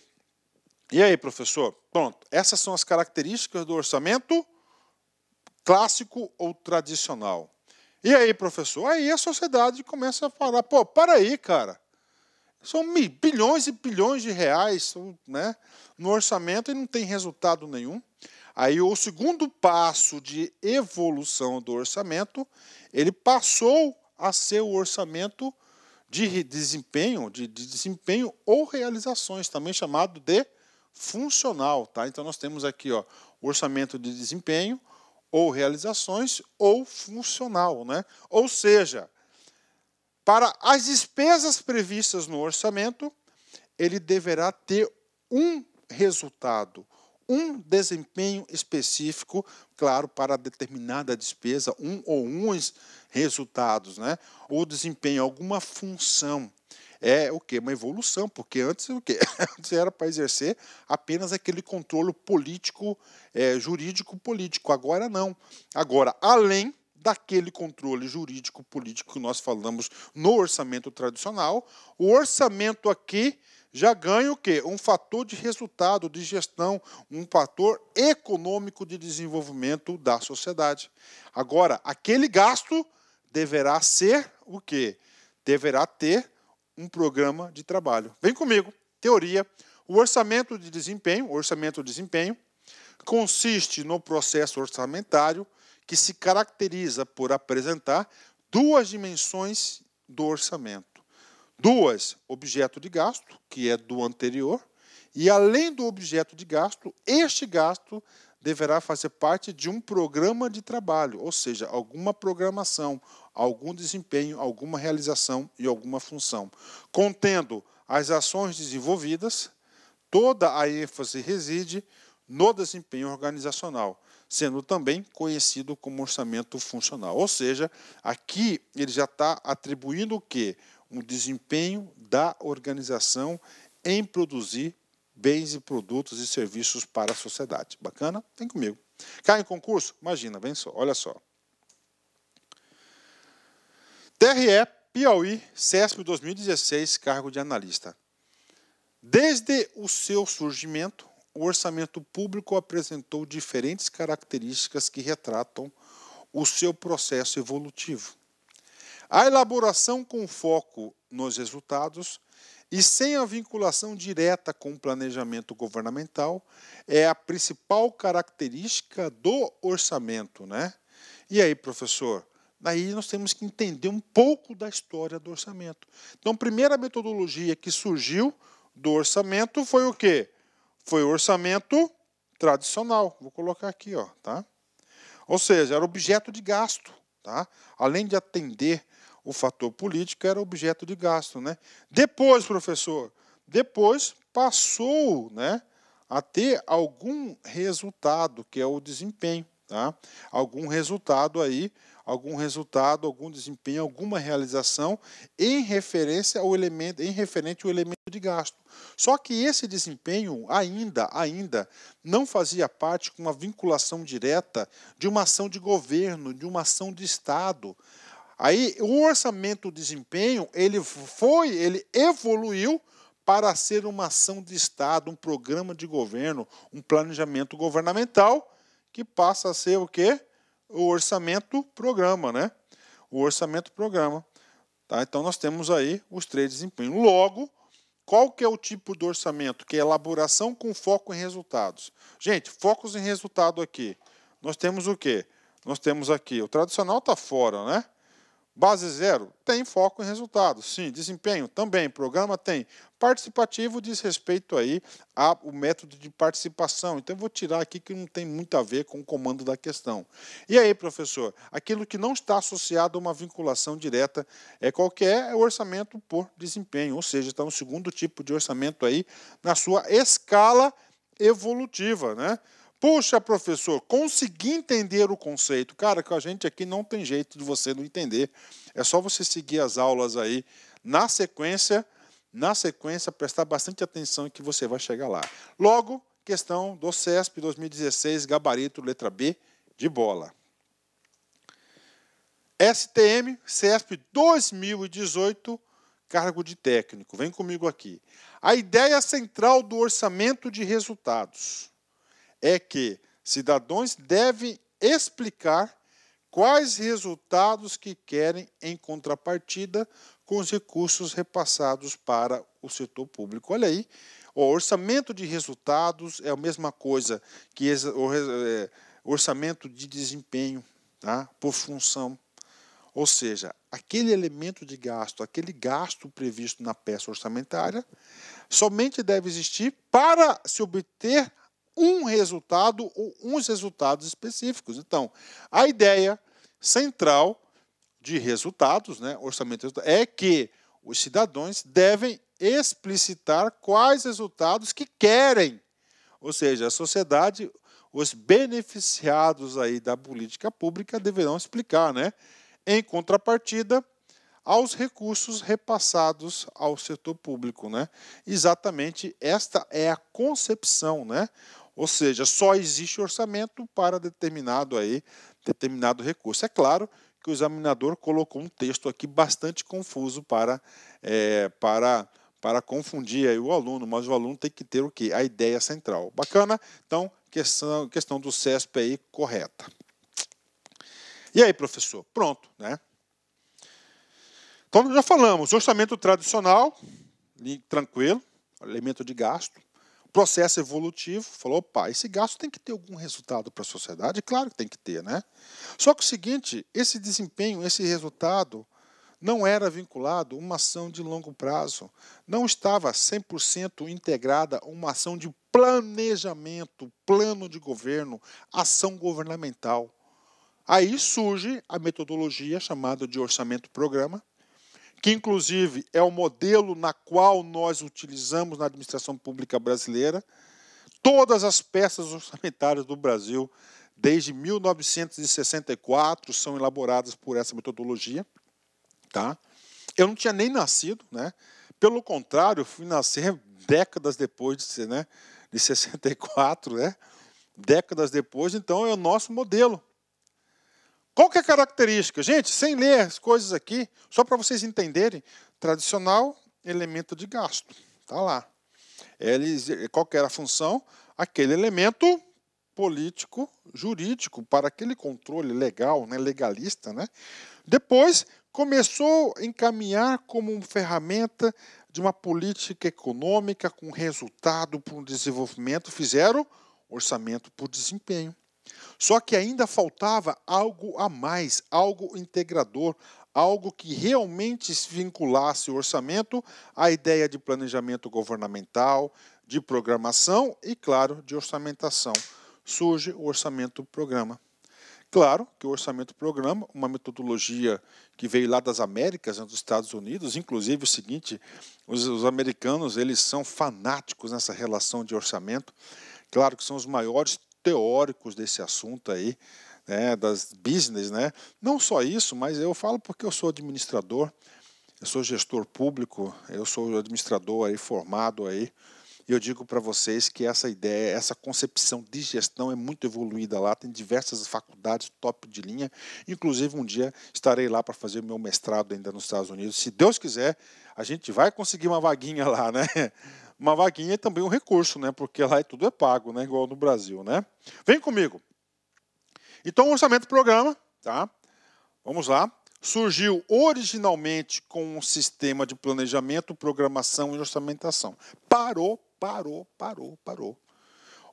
E aí, professor? Pronto. Essas são as características do orçamento clássico ou tradicional. E aí, professor? Aí a sociedade começa a falar, pô, para aí, cara. São bilhões e bilhões de reais, né, no orçamento e não tem resultado nenhum. Aí o segundo passo de evolução do orçamento, ele passou a ser o orçamento de desempenho ou realizações, também chamado de funcional. Tá? Então nós temos aqui, ó, o orçamento de desempenho, ou realizações, ou funcional. Né? Ou seja, para as despesas previstas no orçamento, ele deverá ter um resultado, um desempenho específico, claro, para determinada despesa, um ou uns resultados, né? Ou desempenho, alguma função. É o quê? Uma evolução, porque antes o quê? Antes era para exercer apenas aquele controle político, jurídico-político. Agora não. Agora, além daquele controle jurídico-político que nós falamos no orçamento tradicional, o orçamento aqui já ganha o quê? Um fator de resultado, de gestão, um fator econômico de desenvolvimento da sociedade. Agora, aquele gasto deverá ser o quê? Deverá ter um programa de trabalho. Vem comigo. Teoria. O orçamento de desempenho, consiste no processo orçamentário que se caracteriza por apresentar duas dimensões do orçamento. Duas, objeto de gasto, que é do anterior, e além do objeto de gasto, este gasto deverá fazer parte de um programa de trabalho, ou seja, alguma programação, algum desempenho, alguma realização e alguma função, contendo as ações desenvolvidas, toda a ênfase reside no desempenho organizacional, sendo também conhecido como orçamento funcional. Ou seja, aqui ele já está atribuindo o quê? Um desempenho da organização em produzir bens e produtos e serviços para a sociedade. Bacana? Vem comigo. Cai em concurso? Imagina, vem só, olha só. TRE, Piauí, CESP 2016, cargo de analista. Desde o seu surgimento, o orçamento público apresentou diferentes características que retratam o seu processo evolutivo. A elaboração com foco nos resultados e sem a vinculação direta com o planejamento governamental é a principal característica do orçamento, né? E aí, professor, Aí nós temos que entender um pouco da história do orçamento. Então, a primeira metodologia que surgiu do orçamento foi o quê? Foi o orçamento tradicional. Vou colocar aqui, ó, tá? Ou seja, era objeto de gasto, tá? Além de atender o fator político, era objeto de gasto, né? Depois, professor, depois passou, né, a ter algum resultado, que é o desempenho, tá? Algum resultado aí, algum desempenho, alguma realização em referência ao elemento, em referente ao elemento de gasto. Só que esse desempenho ainda não fazia parte com uma vinculação direta de uma ação de governo, de uma ação de Estado. Aí o orçamento de desempenho, ele evoluiu para ser uma ação de Estado, um programa de governo, um planejamento governamental, que passa a ser o quê? O orçamento-programa, né? O orçamento-programa. Tá? Então, nós temos aí os três desempenhos. Logo, qual que é o tipo de orçamento? Que é elaboração com foco em resultados. Gente, focos em resultado aqui. Nós temos o quê? Nós temos aqui, o tradicional está fora, né? Base zero tem foco em resultados, sim. Desempenho também. Programa tem. Participativo diz respeito aí ao método de participação. Então, eu vou tirar aqui que não tem muito a ver com o comando da questão. E aí, professor? Aquilo que não está associado a uma vinculação direta é qualquer orçamento por desempenho. Ou seja, está no segundo tipo de orçamento aí na sua escala evolutiva, né? Puxa, professor, consegui entender o conceito. Cara, com a gente aqui não tem jeito de você não entender. É só você seguir as aulas aí na sequência, prestar bastante atenção que você vai chegar lá. Logo, questão do CESP 2016, gabarito, letra B, de bola. STM, CESP 2018, cargo de técnico. Vem comigo aqui. A ideia central do orçamento de resultados é que cidadãos devem explicar quais resultados que querem em contrapartida com os recursos repassados para o setor público. Olha aí, o orçamento de resultados é a mesma coisa que o orçamento de desempenho, tá? Por função. Ou seja, aquele elemento de gasto, aquele gasto previsto na peça orçamentária, somente deve existir para se obter um resultado ou uns resultados específicos. Então, a ideia central de resultados, né, orçamento de resultados, é que os cidadãos devem explicitar quais resultados que querem. Ou seja, a sociedade, os beneficiados aí da política pública deverão explicar, né, em contrapartida aos recursos repassados ao setor público, né? Exatamente esta é a concepção, né? Ou seja, só existe orçamento para determinado recurso. É claro que o examinador colocou um texto aqui bastante confuso para confundir aí o aluno, mas o aluno tem que ter o quê? A ideia central. Bacana? Então, questão do CESP aí correta. E aí, professor? Pronto, né? Então, já falamos, orçamento tradicional, tranquilo, elemento de gasto. Processo evolutivo, falou, opa, esse gasto tem que ter algum resultado para a sociedade? Claro que tem que ter, né? Só que o seguinte, esse desempenho, esse resultado, não era vinculado a uma ação de longo prazo. Não estava 100% integrada a uma ação de planejamento, plano de governo, ação governamental. Aí surge a metodologia chamada de orçamento-programa, que inclusive é o modelo na qual nós utilizamos na administração pública brasileira. Todas as peças orçamentárias do Brasil, desde 1964, são elaboradas por essa metodologia. Tá? Eu não tinha nem nascido, né? Pelo contrário, eu fui nascer décadas depois de 64, né? Décadas depois, então é o nosso modelo. Qual que é a característica? Gente, sem ler as coisas aqui, só para vocês entenderem, tradicional, elemento de gasto, está lá. Qual que era a função? Aquele elemento político, jurídico, para aquele controle legal, né, legalista. Né? Depois, começou a encaminhar como uma ferramenta de uma política econômica com resultado para um desenvolvimento, fizeram orçamento por desempenho. Só que ainda faltava algo a mais, algo integrador, algo que realmente se vinculasse o orçamento à ideia de planejamento governamental, de programação e, claro, de orçamentação. Surge o orçamento-programa. Claro que o orçamento-programa, uma metodologia que veio lá das Américas, dos Estados Unidos, inclusive o seguinte, os americanos eles são fanáticos nessa relação de orçamento. Claro que são os maiores teóricos desse assunto aí, né, das business, né? Não só isso, mas eu falo porque eu sou administrador, eu sou gestor público, eu sou administrador aí formado aí. E eu digo para vocês que essa ideia, essa concepção de gestão é muito evoluída lá, tem diversas faculdades top de linha, inclusive um dia estarei lá para fazer o meu mestrado ainda nos Estados Unidos. Se Deus quiser, a gente vai conseguir uma vaguinha lá, né? Uma vaguinha é também um recurso, né? Porque lá tudo é pago, né? Igual no Brasil, né? Vem comigo. Então, o orçamento-programa, tá? Vamos lá. Surgiu originalmente com um sistema de planejamento, programação e orçamentação. Parou.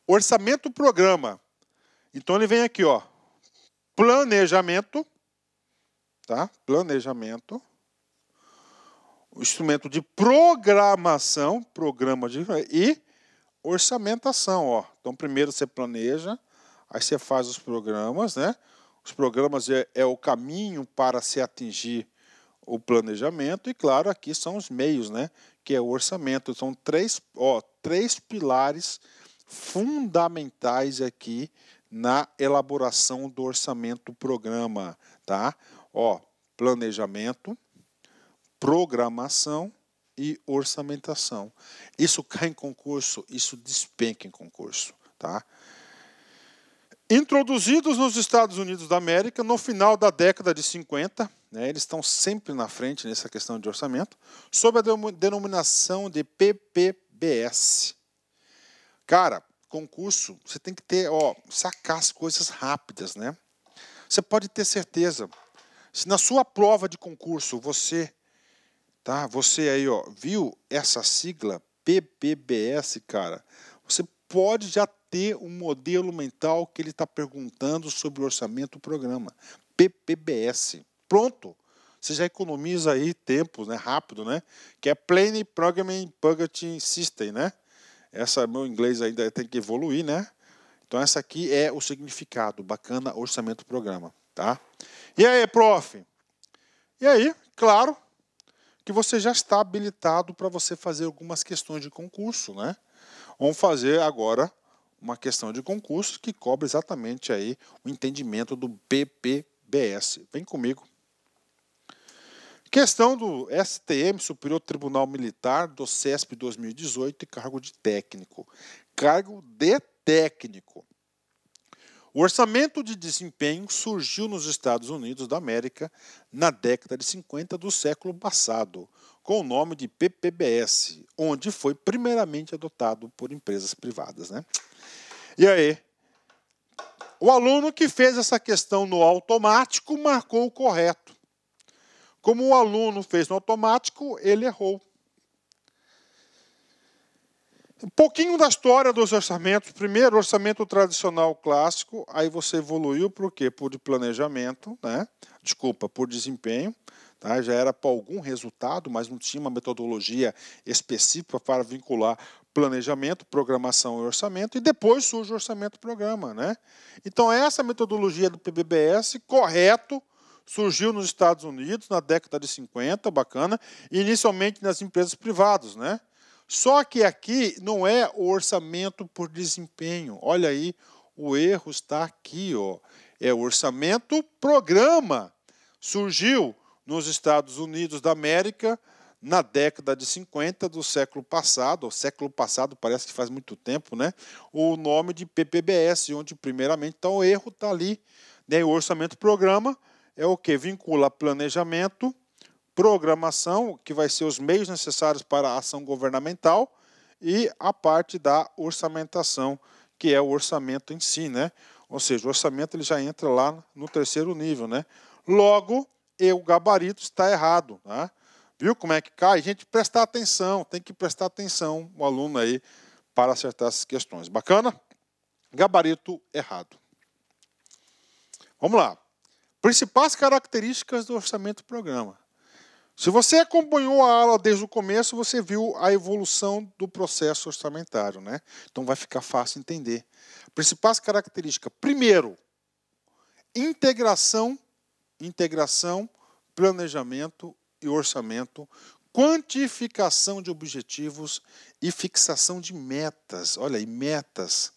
Orçamento-programa. Então ele vem aqui, ó. Planejamento, tá? Planejamento. O instrumento de programação, e orçamentação, ó. Então primeiro você planeja, aí você faz os programas, né? Os programas é o caminho para se atingir o planejamento e, claro, aqui são os meios, né? Que é o orçamento. São três pilares fundamentais aqui na elaboração do orçamento-programa, tá? Ó, planejamento, programação e orçamentação. Isso cai em concurso, isso despenca em concurso, tá? Introduzidos nos Estados Unidos da América no final da década de 50, né, eles estão sempre na frente nessa questão de orçamento, sob a denominação de PPBS. Cara, concurso, você tem que ter, sacar as coisas rápidas, né? Você pode ter certeza, se na sua prova de concurso você aí, viu essa sigla PPBS, cara, você pode já ter um modelo mental que ele está perguntando sobre o orçamento-programa. PPBS. Pronto. Você já economiza aí tempo, né, rápido, né? Que é Planning, Programming, Budgeting System, né? Meu inglês ainda tem que evoluir, né? Então essa aqui é o significado. Bacana, orçamento-programa, tá? E aí, prof? E aí, claro que você já está habilitado para você fazer algumas questões de concurso, né? Vamos fazer agora uma questão de concurso que cobre exatamente aí o entendimento do PPBS. Vem comigo. Questão do STM, Superior Tribunal Militar, do CESP 2018, e cargo de técnico. Cargo de técnico. O orçamento de desempenho surgiu nos Estados Unidos da América na década de 50 do século passado, com o nome de PPBS, onde foi primeiramente adotado por empresas privadas, né? E aí, o aluno que fez essa questão no automático marcou o correto. Como o aluno fez no automático, ele errou. Um pouquinho da história dos orçamentos. Primeiro, orçamento tradicional clássico, aí você evoluiu por quê? Por planejamento, né? Desculpa, por desempenho. Tá? Já era para algum resultado, mas não tinha uma metodologia específica para vincular planejamento, programação e orçamento, e depois surge o orçamento-programa, né? Então, essa metodologia do PPBS, correto, surgiu nos Estados Unidos na década de 50, bacana, e inicialmente nas empresas privadas, né? Só que aqui não é o orçamento por desempenho. Olha aí, o erro está aqui, ó. É o orçamento-programa. Surgiu nos Estados Unidos da América na década de 50 do século passado. O século passado parece que faz muito tempo, né? O nome de PPBS, onde primeiramente, então o erro está ali, né? O orçamento-programa é o que vincula planejamento, programação, que vai ser os meios necessários para a ação governamental, e a parte da orçamentação, que é o orçamento em si, né? Ou seja, o orçamento ele já entra lá no terceiro nível, né? Logo, o gabarito está errado, tá? Viu como é que cai? Gente, prestar atenção, tem que prestar atenção o aluno aí para acertar essas questões. Bacana? Gabarito errado. Vamos lá. Principais características do orçamento-programa. Se você acompanhou a aula desde o começo, você viu a evolução do processo orçamentário, né? Então vai ficar fácil entender. Principais características. Primeiro, integração, planejamento e orçamento, quantificação de objetivos e fixação de metas. Olha aí, metas.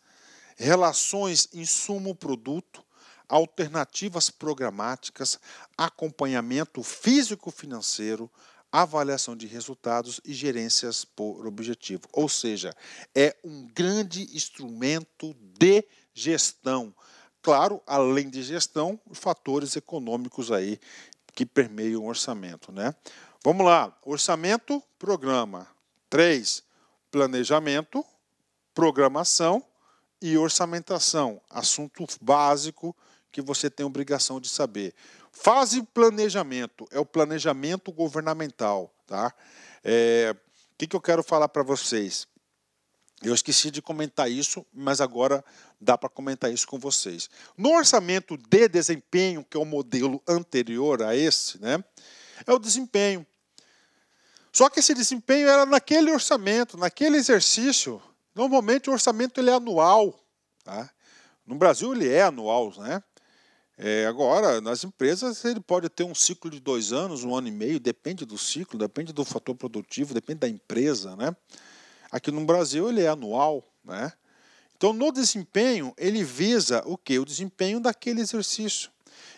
Relações insumo-produto, alternativas programáticas, acompanhamento físico-financeiro, avaliação de resultados e gerências por objetivo. Ou seja, é um grande instrumento de gestão. Claro, além de gestão, os fatores econômicos aí que permeiam o orçamento, né? Vamos lá, orçamento, programa. 3, planejamento, programação e orçamentação, assunto básico que você tem obrigação de saber. Fase planejamento, é o planejamento governamental, tá? O que eu quero falar para vocês? Eu esqueci de comentar isso, mas agora dá para comentar isso com vocês. No orçamento de desempenho, que é o modelo anterior a esse, né, é o desempenho. Só que esse desempenho era naquele orçamento, naquele exercício. Normalmente o orçamento ele é anual. Tá? No Brasil ele é anual, né? Agora, nas empresas, ele pode ter um ciclo de 2 anos, 1 ano e meio, depende do ciclo, depende do fator produtivo, depende da empresa, né? Aqui no Brasil ele é anual, né? Então, no desempenho, ele visa o quê? O desempenho daquele exercício.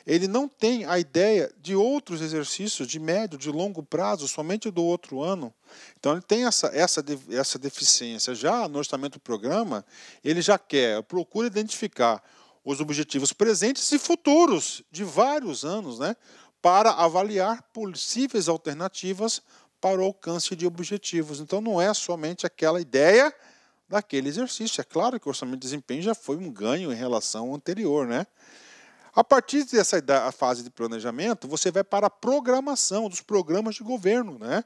Ele não tem a ideia de outros exercícios de médio, de longo prazo, somente do outro ano. Então, ele tem essa deficiência. Já no orçamento do programa, ele já procura identificar os objetivos presentes e futuros de vários anos, né, para avaliar possíveis alternativas para o alcance de objetivos. Então, não é somente aquela ideia daquele exercício. É claro que o orçamento de desempenho já foi um ganho em relação ao anterior, né? A partir dessa fase de planejamento, você vai para a programação dos programas de governo, né?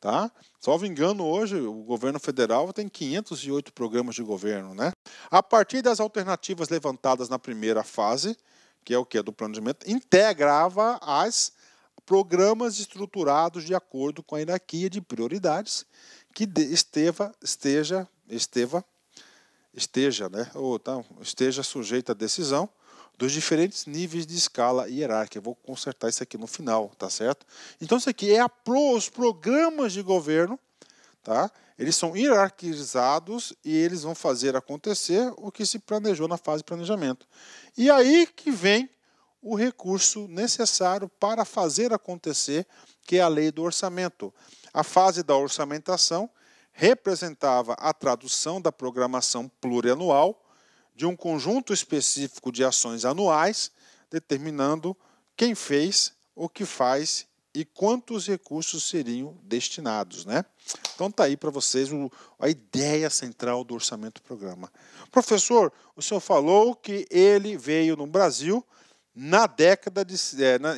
Tá? Salvo engano, hoje o governo federal tem 508 programas de governo, né? A partir das alternativas levantadas na primeira fase, que é o que é do planejamento, integrava as programas estruturados de acordo com a hierarquia de prioridades que esteja sujeita à decisão dos diferentes níveis de escala hierárquica. Eu vou consertar isso aqui no final, tá certo? Então, isso aqui é os programas de governo, tá? Eles são hierarquizados e eles vão fazer acontecer o que se planejou na fase de planejamento. E aí que vem o recurso necessário para fazer acontecer, que é a lei do orçamento. A fase da orçamentação representava a tradução da programação plurianual de um conjunto específico de ações anuais, determinando quem fez, o que faz e quantos recursos seriam destinados, né? Então está aí para vocês a ideia central do orçamento programa. Professor, o senhor falou que ele veio no Brasil na década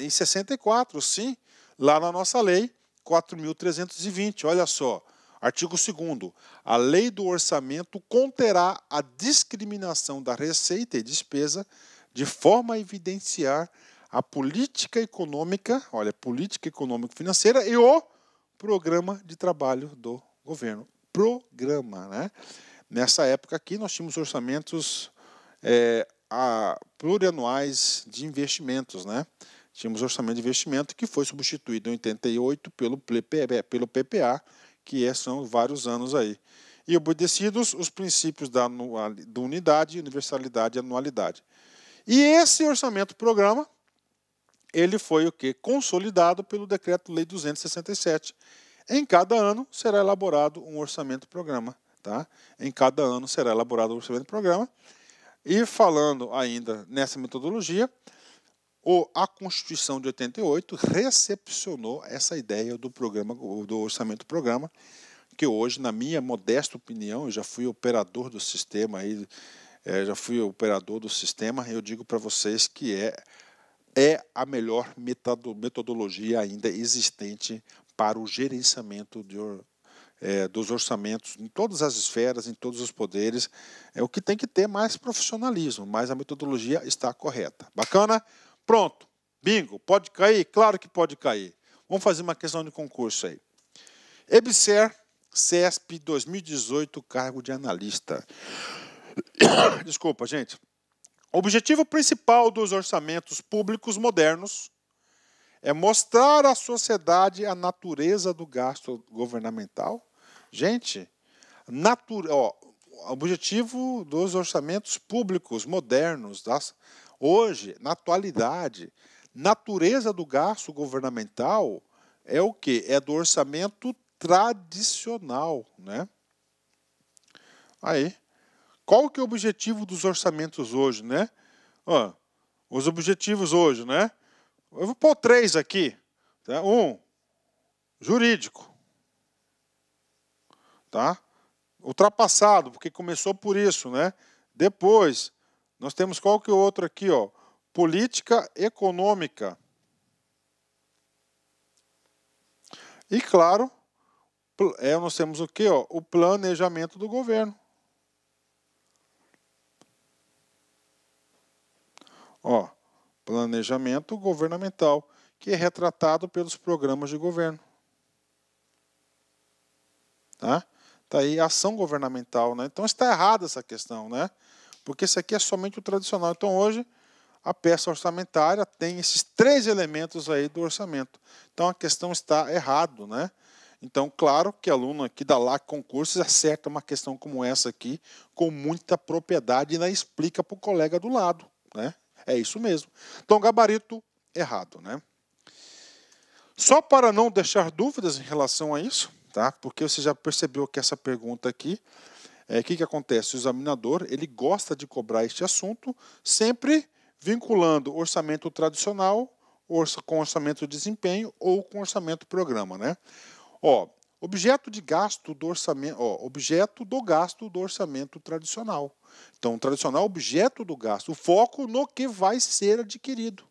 em 64, sim, lá na nossa lei 4.320, olha só. Artigo 2º. A lei do orçamento conterá a discriminação da receita e despesa de forma a evidenciar a política econômica, política econômico-financeira e o programa de trabalho do governo. Programa, né? Nessa época aqui nós tínhamos orçamentos plurianuais de investimentos, né? Tínhamos orçamento de investimento que foi substituído em 88 pelo PPA, que são vários anos aí. E obedecidos os princípios da unidade, universalidade e anualidade. E esse orçamento-programa, ele foi o quê? Consolidado pelo Decreto-Lei 267. Em cada ano será elaborado um orçamento-programa. Tá? Em cada ano será elaborado um orçamento-programa. E falando ainda nessa metodologia, a Constituição de 88 recepcionou essa ideia do orçamento-programa, que hoje, na minha modesta opinião, eu já fui operador do sistema, eu digo para vocês que é a melhor metodologia ainda existente para o gerenciamento dos orçamentos em todas as esferas, em todos os poderes. O que tem que ter mais profissionalismo, mas a metodologia está correta. Bacana? Pronto. Bingo. Pode cair? Claro que pode cair. Vamos fazer uma questão de concurso aí. EBSER, CESP 2018, cargo de analista. Desculpa, gente. O objetivo principal dos orçamentos públicos modernos é mostrar à sociedade a natureza do gasto governamental. Gente, o objetivo dos orçamentos públicos modernos, hoje, na atualidade, natureza do gasto governamental é o quê? É do orçamento tradicional, né? Aí, qual que é o objetivo dos orçamentos hoje, né? Os objetivos hoje, né? Eu vou pôr 3 aqui. Tá? 1, jurídico. Tá? Ultrapassado, porque começou por isso, né? Depois, nós temos qual que é o outro aqui, ó? Política econômica. E, claro, nós temos o quê? Ó? O planejamento do governo. Ó, planejamento governamental, que é retratado pelos programas de governo. Tá? Tá aí a ação governamental, né? Então está errada essa questão, né? Porque isso aqui é somente o tradicional. Então hoje a peça orçamentária tem esses 3 elementos aí do orçamento. Então a questão está errado, né? Então, claro que aluno aqui da LAC Concursos acerta uma questão como essa aqui com muita propriedade e ainda explica para o colega do lado, né? É isso mesmo. Então, gabarito errado, né? Só para não deixar dúvidas em relação a isso, tá? Porque você já percebeu que essa pergunta aqui, o que acontece? O examinador, ele gosta de cobrar este assunto, sempre vinculando orçamento tradicional com orçamento de desempenho ou com orçamento programa, né? Ó, objeto de gasto do orçamento, objeto do gasto do orçamento tradicional. Então, tradicional, objeto do gasto, o foco no que vai ser adquirido.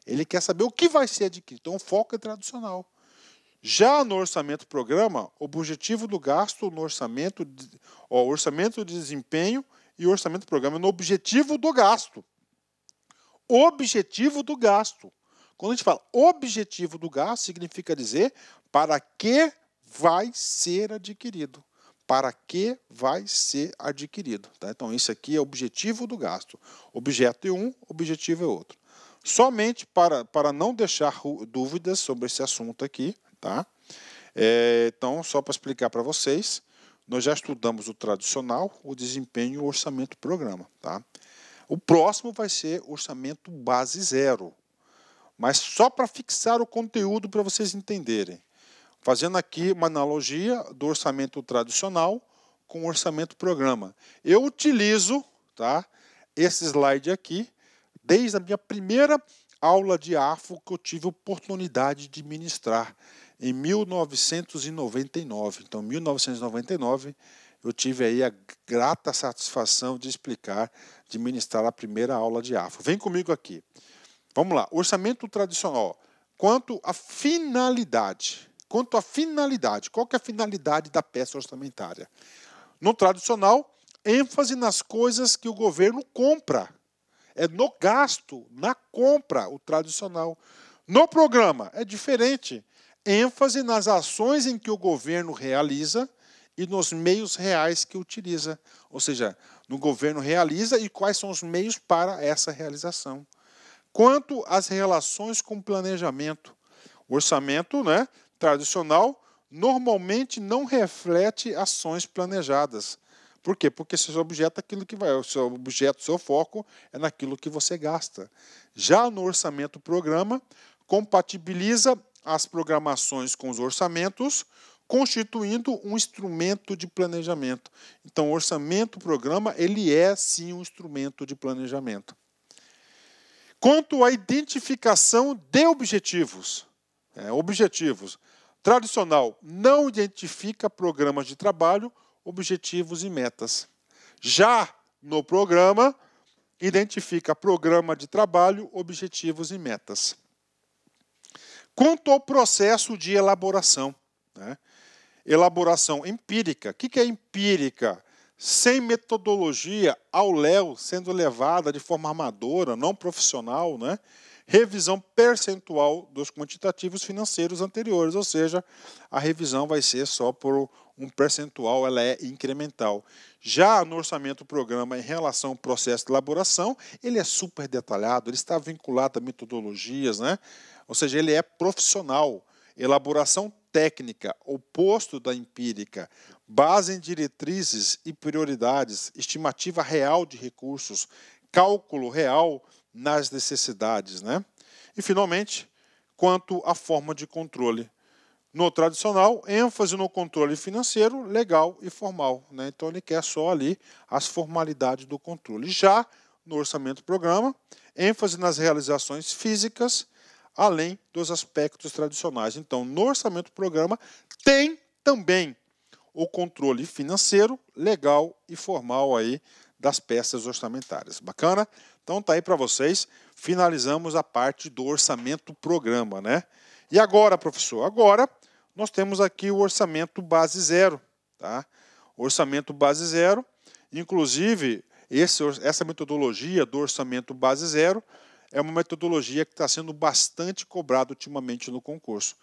Ele quer saber o que vai ser adquirido. Então, o foco é tradicional. Já no orçamento programa, o objetivo do gasto no orçamento de desempenho e orçamento programa no objetivo do gasto. Objetivo do gasto. Quando a gente fala objetivo do gasto, significa dizer para que vai ser adquirido. Para que vai ser adquirido. Tá? Então, isso aqui é objetivo do gasto. Objeto é um, objetivo é outro. Somente para não deixar dúvidas sobre esse assunto aqui, tá? Então, só para explicar para vocês, nós já estudamos o tradicional, o desempenho e o orçamento programa. Tá? O próximo vai ser orçamento base zero. Mas só para fixar o conteúdo para vocês entenderem. Fazendo aqui uma analogia do orçamento tradicional com o orçamento programa. Eu utilizo, tá, esse slide aqui desde a minha primeira aula de AFO que eu tive oportunidade de ministrar em 1999. Então, em 1999, eu tive aí a grata satisfação de explicar, de ministrar a primeira aula de AFO. Vem comigo aqui. Vamos lá. Orçamento tradicional. Quanto à finalidade. Qual que é a finalidade da peça orçamentária? No tradicional, ênfase nas coisas que o governo compra. É no gasto, na compra, o tradicional. No programa, é diferente. ênfase nas ações em que o governo realiza e nos meios reais que utiliza. Ou seja, no governo realiza e quais são os meios para essa realização. Quanto às relações com planejamento, o orçamento, né, tradicional normalmente não reflete ações planejadas. Por quê? Porque seu objeto é aquilo que vai, o seu objeto, seu foco é naquilo que você gasta. Já no orçamento programa, compatibiliza as programações com os orçamentos, constituindo um instrumento de planejamento. Então, o orçamento programa, ele é sim um instrumento de planejamento. Quanto à identificação de objetivos, tradicional não identifica programas de trabalho, objetivos e metas. Já no programa, identifica programa de trabalho, objetivos e metas. Quanto ao processo de elaboração, né? elaboração empírica. O que é empírica? Sem metodologia, ao léu, sendo levada de forma amadora, não profissional, né? Revisão percentual dos quantitativos financeiros anteriores, ou seja, a revisão vai ser só por um percentual, ela é incremental. Já no orçamento-programa, em relação ao processo de elaboração, ele é super detalhado, ele está vinculado a metodologias, né? Ou seja, ele é profissional. Elaboração técnica, oposto da empírica, base em diretrizes e prioridades, estimativa real de recursos, cálculo real nas necessidades, né? E, finalmente, quanto à forma de controle. No tradicional, ênfase no controle financeiro, legal e formal, né? Então, ele quer só ali as formalidades do controle. Já no orçamento-programa, ênfase nas realizações físicas, além dos aspectos tradicionais. Então, no orçamento-programa, tem também o controle financeiro, legal e formal aí das peças orçamentárias. Bacana? Então, tá aí para vocês. Finalizamos a parte do orçamento-programa, né? E agora, professor? Agora, nós temos aqui o orçamento base zero, tá? Orçamento base zero, inclusive, essa metodologia do orçamento base zero é uma metodologia que está sendo bastante cobrada ultimamente no concurso.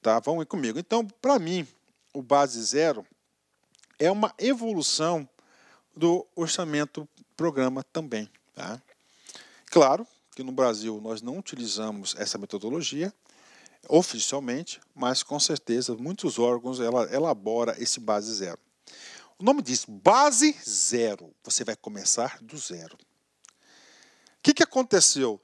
Tá? Vamos aí comigo. Então, para mim, o base zero é uma evolução do orçamento-programa também. Tá? Claro que no Brasil nós não utilizamos essa metodologia oficialmente, mas com certeza muitos órgãos elaboram esse base zero. O nome diz base zero. Você vai começar do zero. O que aconteceu?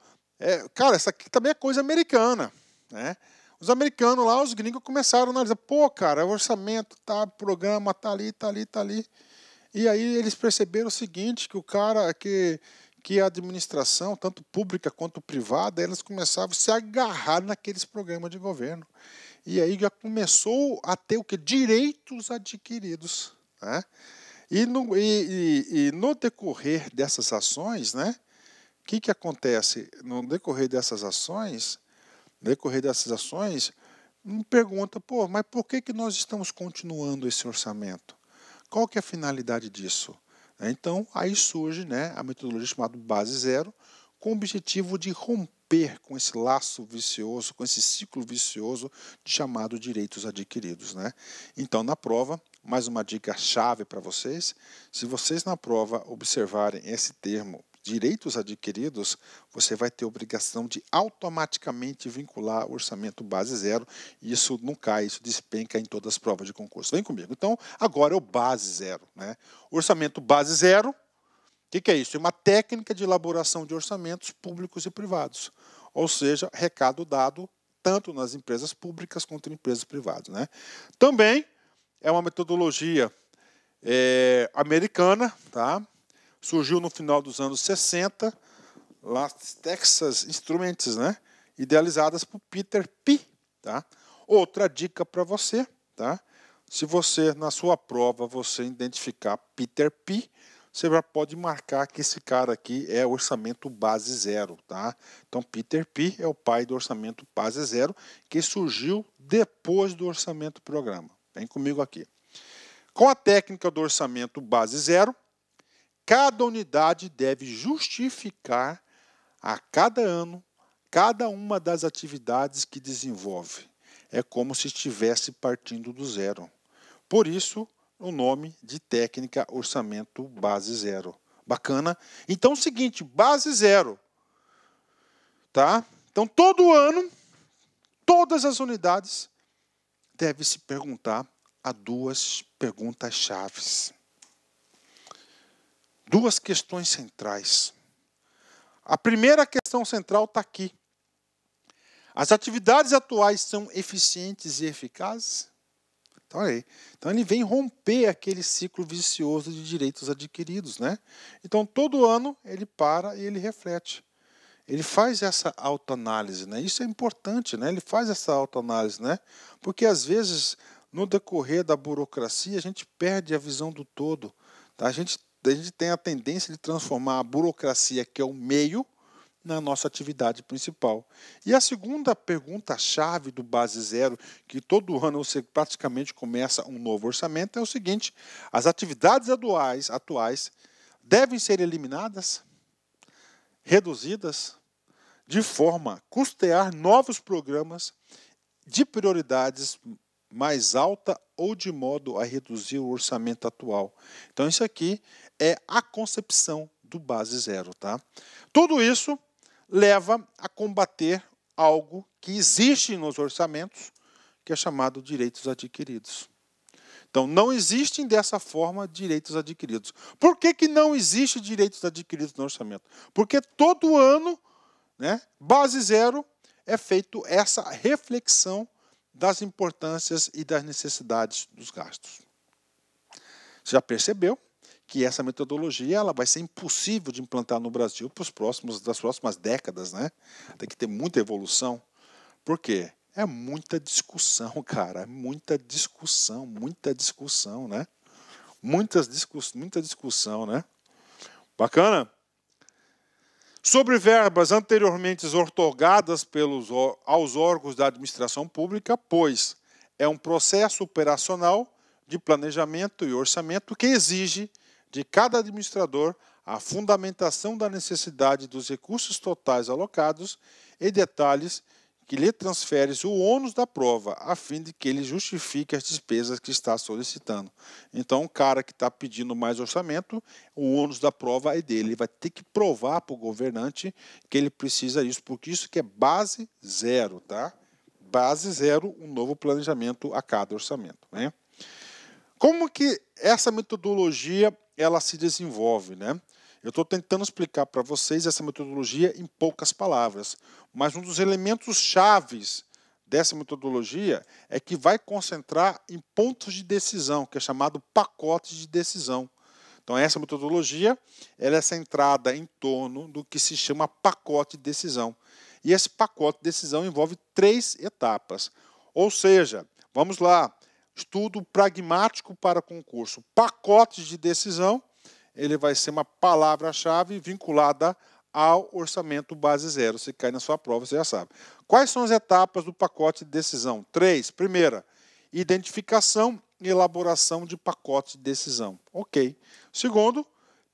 Cara, essa aqui também é coisa americana, né? Os americanos lá, os gringos começaram a analisar, pô, cara, o orçamento, tá, o programa tá ali, tá ali, tá ali. E aí eles perceberam o seguinte, que o cara, que a administração, tanto pública quanto privada, elas começavam a se agarrar naqueles programas de governo. E aí já começou a ter o quê? Direitos adquiridos, né? E no decorrer dessas ações, né? O que acontece? No decorrer dessas ações, me pergunta, pô, mas por que nós estamos continuando esse orçamento? Qual que é a finalidade disso? Então, aí surge, né, a metodologia chamada base zero, com o objetivo de romper com esse laço vicioso, com esse ciclo vicioso chamado direitos adquiridos, né? Então, na prova, mais uma dica-chave para vocês, se vocês na prova observarem esse termo, direitos adquiridos, você vai ter obrigação de automaticamente vincular o orçamento base zero, e isso não cai, isso despenca em todas as provas de concurso. Vem comigo. Então, agora é o base zero, né? O orçamento base zero, o que é isso? É uma técnica de elaboração de orçamentos públicos e privados, ou seja, recado dado tanto nas empresas públicas quanto em empresas privadas, né? Também é uma metodologia americana, tá? Surgiu no final dos anos 60, lá Texas Instruments, né? Idealizadas por Peter P. Tá? Outra dica para você, tá? Se você, na sua prova, você identificar Peter P., você já pode marcar que esse cara aqui é orçamento base zero. Tá? Então, Peter P. é o pai do orçamento base zero, que surgiu depois do orçamento programa. Vem comigo aqui. Com a técnica do orçamento base zero, cada unidade deve justificar a cada ano cada uma das atividades que desenvolve. É como se estivesse partindo do zero. Por isso, o nome de técnica orçamento base zero. Bacana? Então é o seguinte, base zero. Tá? Então todo ano, todas as unidades devem se perguntar a duas perguntas chaves. Duas questões centrais. A primeira questão central está aqui. As atividades atuais são eficientes e eficazes? Então, olha aí. Então ele vem romper aquele ciclo vicioso de direitos adquiridos, né? Então todo ano ele para e ele reflete. Ele faz essa autoanálise, né? Isso é importante, né? Ele faz essa autoanálise, né? Porque às vezes no decorrer da burocracia a gente perde a visão do todo, tá? A gente tem a tendência de transformar a burocracia, que é o meio, na nossa atividade principal. E a segunda pergunta-chave do Base Zero, que todo ano você praticamente começa um novo orçamento, é o seguinte: as atividades atuais devem ser eliminadas, reduzidas, de forma a custear novos programas de prioridades mais alta ou de modo a reduzir o orçamento atual. Então isso aqui é a concepção do Base Zero, tá? Tudo isso leva a combater algo que existe nos orçamentos, que é chamado direitos adquiridos. Então, não existem dessa forma direitos adquiridos. Por que não existe direitos adquiridos no orçamento? Porque todo ano, né, Base Zero, é feito essa reflexão das importâncias e das necessidades dos gastos. Você já percebeu que essa metodologia ela vai ser impossível de implantar no Brasil das próximas décadas, né? Tem que ter muita evolução. Por quê? É muita discussão, cara. Muita discussão, né? Muita discussão, né? Bacana? Sobre verbas anteriormente outorgadas aos órgãos da administração pública, pois é um processo operacional de planejamento e orçamento que exige de cada administrador a fundamentação da necessidade dos recursos totais alocados e detalhes que lhe transferes o ônus da prova, a fim de que ele justifique as despesas que está solicitando. Então, o cara que está pedindo mais orçamento, o ônus da prova é dele. Ele vai ter que provar para o governante que ele precisa disso, porque isso que é base zero, tá? Base zero, um novo planejamento a cada orçamento, né? Como que essa metodologia ela se desenvolve, né? Eu estou tentando explicar para vocês essa metodologia em poucas palavras, mas um dos elementos chaves dessa metodologia é que vai concentrar em pontos de decisão, que é chamado pacote de decisão. Então, essa metodologia ela é centrada em torno do que se chama pacote de decisão. E esse pacote de decisão envolve 3 etapas. Ou seja, vamos lá, estudo pragmático para concurso. Pacote de decisão, ele vai ser uma palavra-chave vinculada ao orçamento base zero. Se cair na sua prova, você já sabe. Quais são as etapas do pacote de decisão? 3. Primeira, identificação e elaboração de pacote de decisão. Ok. Segundo,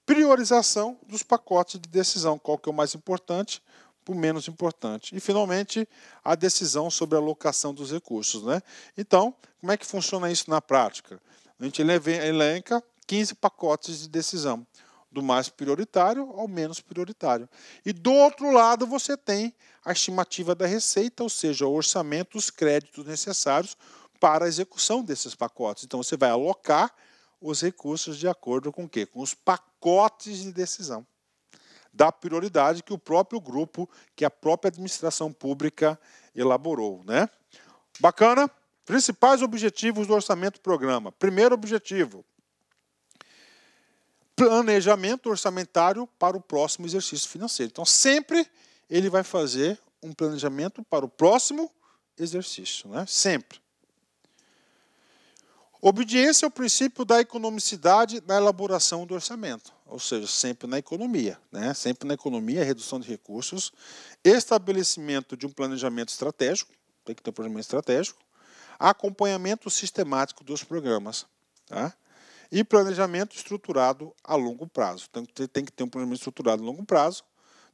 priorização dos pacotes de decisão. Qual que é o mais importante, o menos importante. E, finalmente, a decisão sobre a alocação dos recursos, né? Então, como é que funciona isso na prática? A gente elenca 15 pacotes de decisão, do mais prioritário ao menos prioritário. E do outro lado você tem a estimativa da receita, ou seja, o orçamento, os créditos necessários para a execução desses pacotes. Então você vai alocar os recursos de acordo com o quê? Com os pacotes de decisão da prioridade que o próprio grupo, que a própria administração pública elaborou, né? Bacana? Principais objetivos do orçamento programa. Primeiro objetivo: planejamento orçamentário para o próximo exercício financeiro. Então, sempre ele vai fazer um planejamento para o próximo exercício, né? Sempre. Obediência ao princípio da economicidade na elaboração do orçamento, ou seja, sempre na economia, né? Sempre na economia, redução de recursos, estabelecimento de um planejamento estratégico, tem que ter um planejamento estratégico, acompanhamento sistemático dos programas, tá? E planejamento estruturado a longo prazo. Então, tem que ter um planejamento estruturado a longo prazo,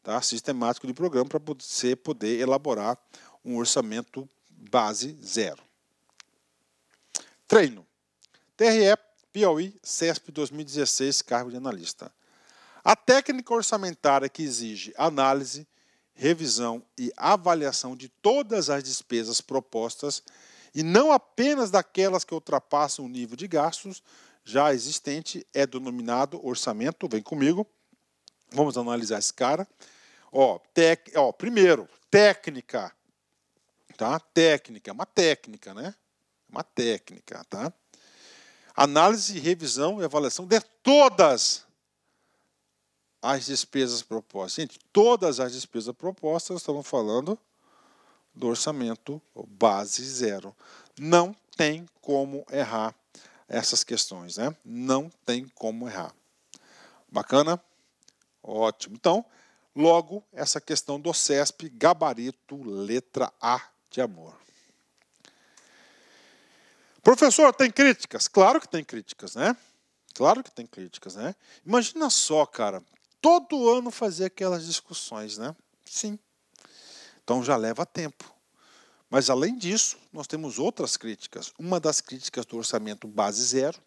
tá? Sistemático de programa, para você poder elaborar um orçamento base zero. Treino. TRE, Piauí, CESP 2016, cargo de analista. A técnica orçamentária que exige análise, revisão e avaliação de todas as despesas propostas e não apenas daquelas que ultrapassam o nível de gastos já existente é denominado orçamento. Vem comigo, vamos analisar esse cara. Primeiro, técnica, tá? Técnica, uma técnica, né? Uma técnica, tá? Análise, revisão e avaliação de todas as despesas propostas. Gente, todas as despesas propostas, estamos falando do orçamento base zero. Não tem como errar essas questões, né? Não tem como errar. Bacana? Ótimo. Então, Logo, essa questão do CESP, gabarito, letra A de amor. Professor, tem críticas? Claro que tem críticas, né? Claro que tem críticas, né? Imagina só, cara, todo ano fazer aquelas discussões, né? Sim. Então já leva tempo. Mas além disso, nós temos outras críticas. Uma das críticas do orçamento base zero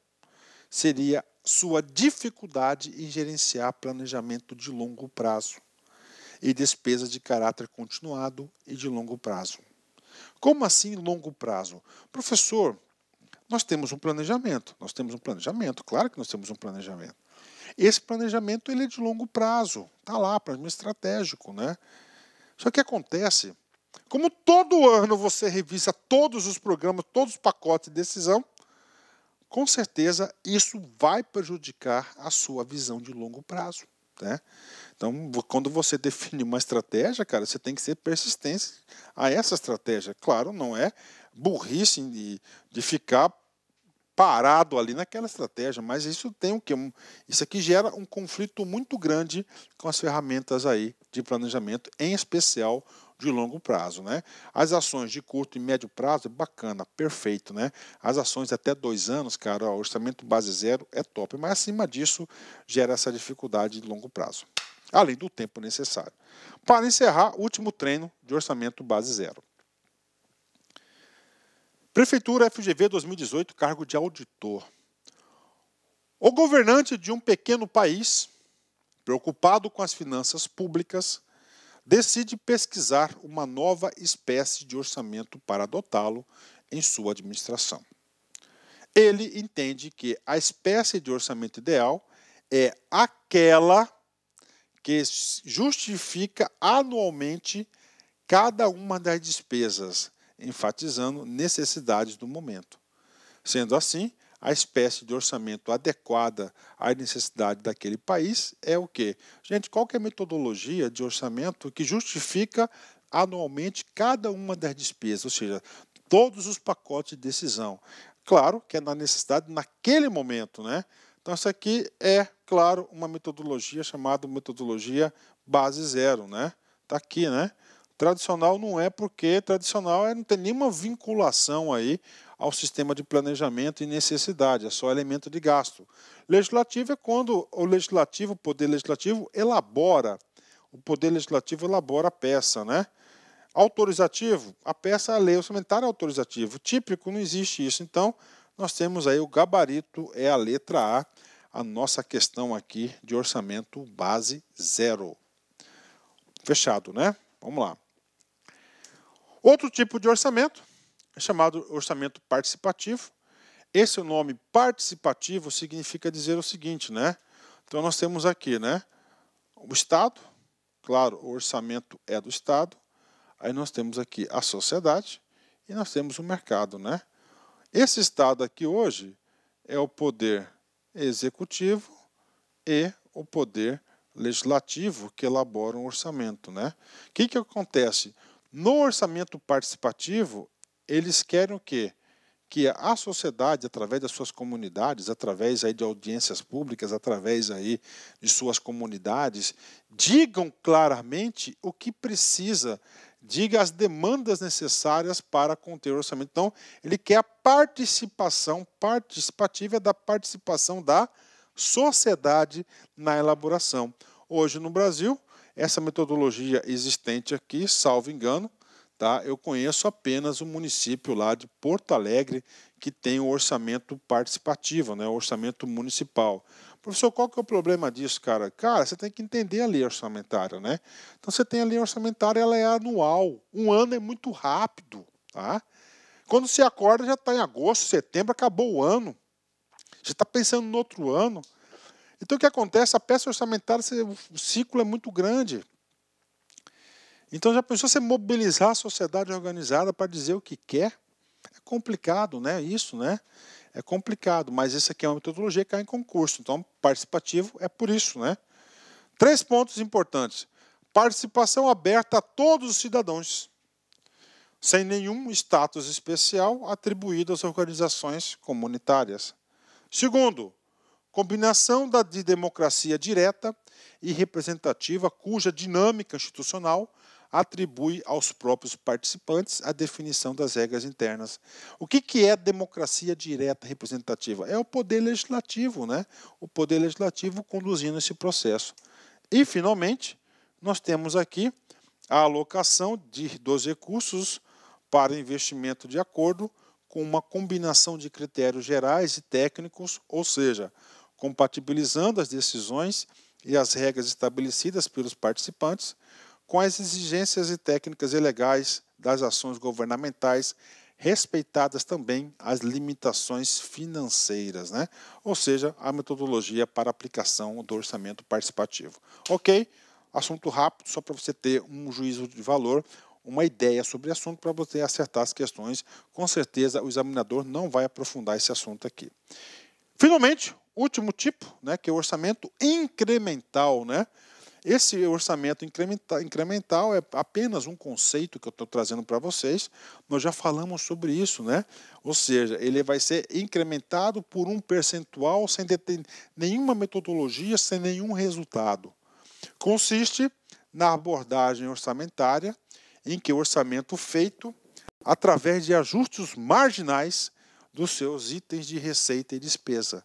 seria sua dificuldade em gerenciar planejamento de longo prazo e despesas de caráter continuado e de longo prazo. Como assim longo prazo? Professor, nós temos um planejamento, claro que nós temos um planejamento. Esse planejamento ele é de longo prazo, está lá, planejamento estratégico, né? Só que acontece, como todo ano você revisa todos os programas, todos os pacotes de decisão, com certeza isso vai prejudicar a sua visão de longo prazo, né? Então, quando você define uma estratégia, cara, você tem que ser persistente a essa estratégia. Claro, não é burrice de ficar parado ali naquela estratégia, mas isso tem o quê? Isso aqui gera um conflito muito grande com as ferramentas aí de planejamento, em especial de longo prazo, né? As ações de curto e médio prazo é bacana, perfeito, né? As ações até 2 anos, cara, o orçamento base zero é top, mas acima disso gera essa dificuldade de longo prazo, além do tempo necessário. Para encerrar, último treino de orçamento base zero. Prefeitura FGV 2018, cargo de auditor. O governante de um pequeno país, preocupado com as finanças públicas, decide pesquisar uma nova espécie de orçamento para adotá-lo em sua administração. Ele entende que a espécie de orçamento ideal é aquela que justifica anualmente cada uma das despesas, enfatizando necessidades do momento. Sendo assim, a espécie de orçamento adequada à necessidade daquele país é o quê? Gente, qual que é a metodologia de orçamento que justifica anualmente cada uma das despesas, ou seja, todos os pacotes de decisão? Claro que é na necessidade naquele momento, né? Então, isso aqui é, claro, uma metodologia chamada metodologia base zero, né? Está aqui, né? Tradicional não é porque tradicional não tem nenhuma vinculação aí ao sistema de planejamento e necessidade, é só elemento de gasto. Legislativo é quando o poder legislativo elabora, a peça, né? Autorizativo, a peça, a lei orçamentária é autorizativa. Típico, não existe isso. Então, nós temos aí o gabarito, é a letra a nossa questão aqui de orçamento base zero. Fechado, né? Vamos lá. Outro tipo de orçamento é chamado orçamento participativo. Esse nome participativo significa dizer o seguinte, né? Então nós temos aqui, né? O Estado, claro, o orçamento é do Estado. Aí nós temos aqui a sociedade e nós temos o mercado, né? Esse Estado aqui hoje é o poder executivo e o poder legislativo que elabora um orçamento, né? O que acontece? No orçamento participativo, eles querem o quê? Que a sociedade, através das suas comunidades, através aí de audiências públicas, através aí de suas comunidades, digam claramente o que precisa, diga as demandas necessárias para conter o orçamento. Então, ele quer a participação participativa da participação da sociedade na elaboração. Hoje no Brasil, essa metodologia existente aqui, salvo engano, tá? Eu conheço apenas o município lá de Porto Alegre que tem o orçamento participativo, né? O orçamento municipal. Professor, qual que é o problema disso, cara? Cara, você tem que entender a lei orçamentária, né? Então você tem a lei orçamentária, ela é anual. Um ano é muito rápido, tá? Quando você acorda já está em agosto, setembro, acabou o ano. Já está pensando no outro ano. Então, o que acontece? A peça orçamentária, o ciclo é muito grande. Então, já pensou você mobilizar a sociedade organizada para dizer o que quer? É complicado, né? Isso, né? É complicado, mas essa aqui é uma metodologia que cai em concurso. Então, participativo é por isso, né? 3 pontos importantes. Participação aberta a todos os cidadãos, sem nenhum status especial atribuído às organizações comunitárias. Segundo, Combinação de democracia direta e representativa, cuja dinâmica institucional atribui aos próprios participantes a definição das regras internas. O que é democracia direta representativa? É o poder legislativo, né? O poder legislativo conduzindo esse processo. E, finalmente, nós temos aqui a alocação dos recursos para investimento de acordo com uma combinação de critérios gerais e técnicos, ou seja, compatibilizando as decisões e as regras estabelecidas pelos participantes com as exigências e técnicas e legais das ações governamentais, respeitadas também as limitações financeiras, né? Ou seja, a metodologia para aplicação do orçamento participativo. Ok? Assunto rápido, só para você ter um juízo de valor, uma ideia sobre o assunto, para você acertar as questões. Com certeza, o examinador não vai aprofundar esse assunto aqui. Finalmente, último tipo, né, que é o orçamento incremental, né? Esse orçamento incremental é apenas um conceito que eu estou trazendo para vocês. Nós já falamos sobre isso, né? Ou seja, ele vai ser incrementado por um percentual sem nenhuma metodologia, sem nenhum resultado. Consiste na abordagem orçamentária em que o orçamento feito através de ajustes marginais dos seus itens de receita e despesa.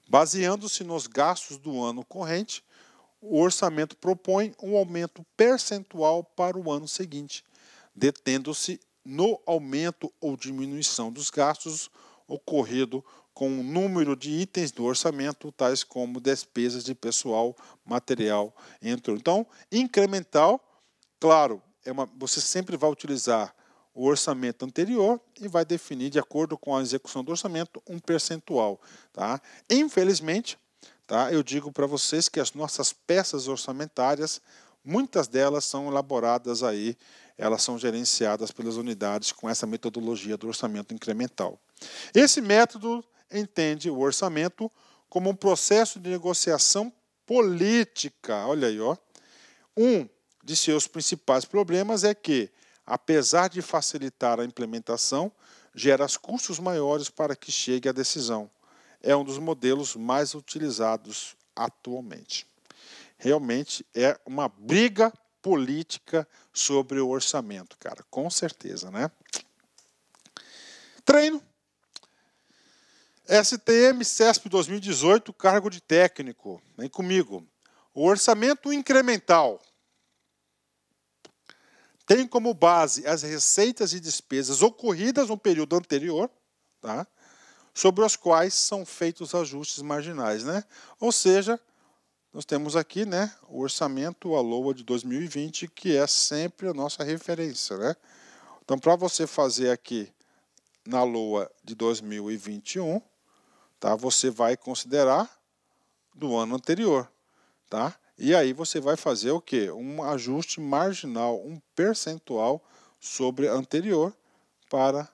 Baseando-se nos gastos do ano corrente, o orçamento propõe um aumento percentual para o ano seguinte, detendo-se no aumento ou diminuição dos gastos ocorrido com o número de itens do orçamento, tais como despesas de pessoal, material, entre outros. Então, incremental, claro, você sempre vai utilizar o orçamento anterior e vai definir, de acordo com a execução do orçamento, um percentual. Tá? Infelizmente, tá, eu digo para vocês que as nossas peças orçamentárias, muitas delas são elaboradas aí, elas são gerenciadas pelas unidades com essa metodologia do orçamento incremental. Esse método entende o orçamento como um processo de negociação política. Olha aí, ó. Um de seus principais problemas é que, apesar de facilitar a implementação, gera custos maiores para que chegue à decisão. É um dos modelos mais utilizados atualmente. Realmente é uma briga política sobre o orçamento, cara, com certeza, né? Treino. STM CESP 2018, cargo de técnico. Vem comigo. O orçamento incremental tem como base as receitas e despesas ocorridas no período anterior, tá? Sobre as quais são feitos ajustes marginais, né? Ou seja, nós temos aqui, né, o orçamento, a LOA de 2020, que é sempre a nossa referência, né? Então, para você fazer aqui na LOA de 2021, tá, você vai considerar do ano anterior, tá? E aí você vai fazer o quê? Um ajuste marginal, um percentual sobre anterior para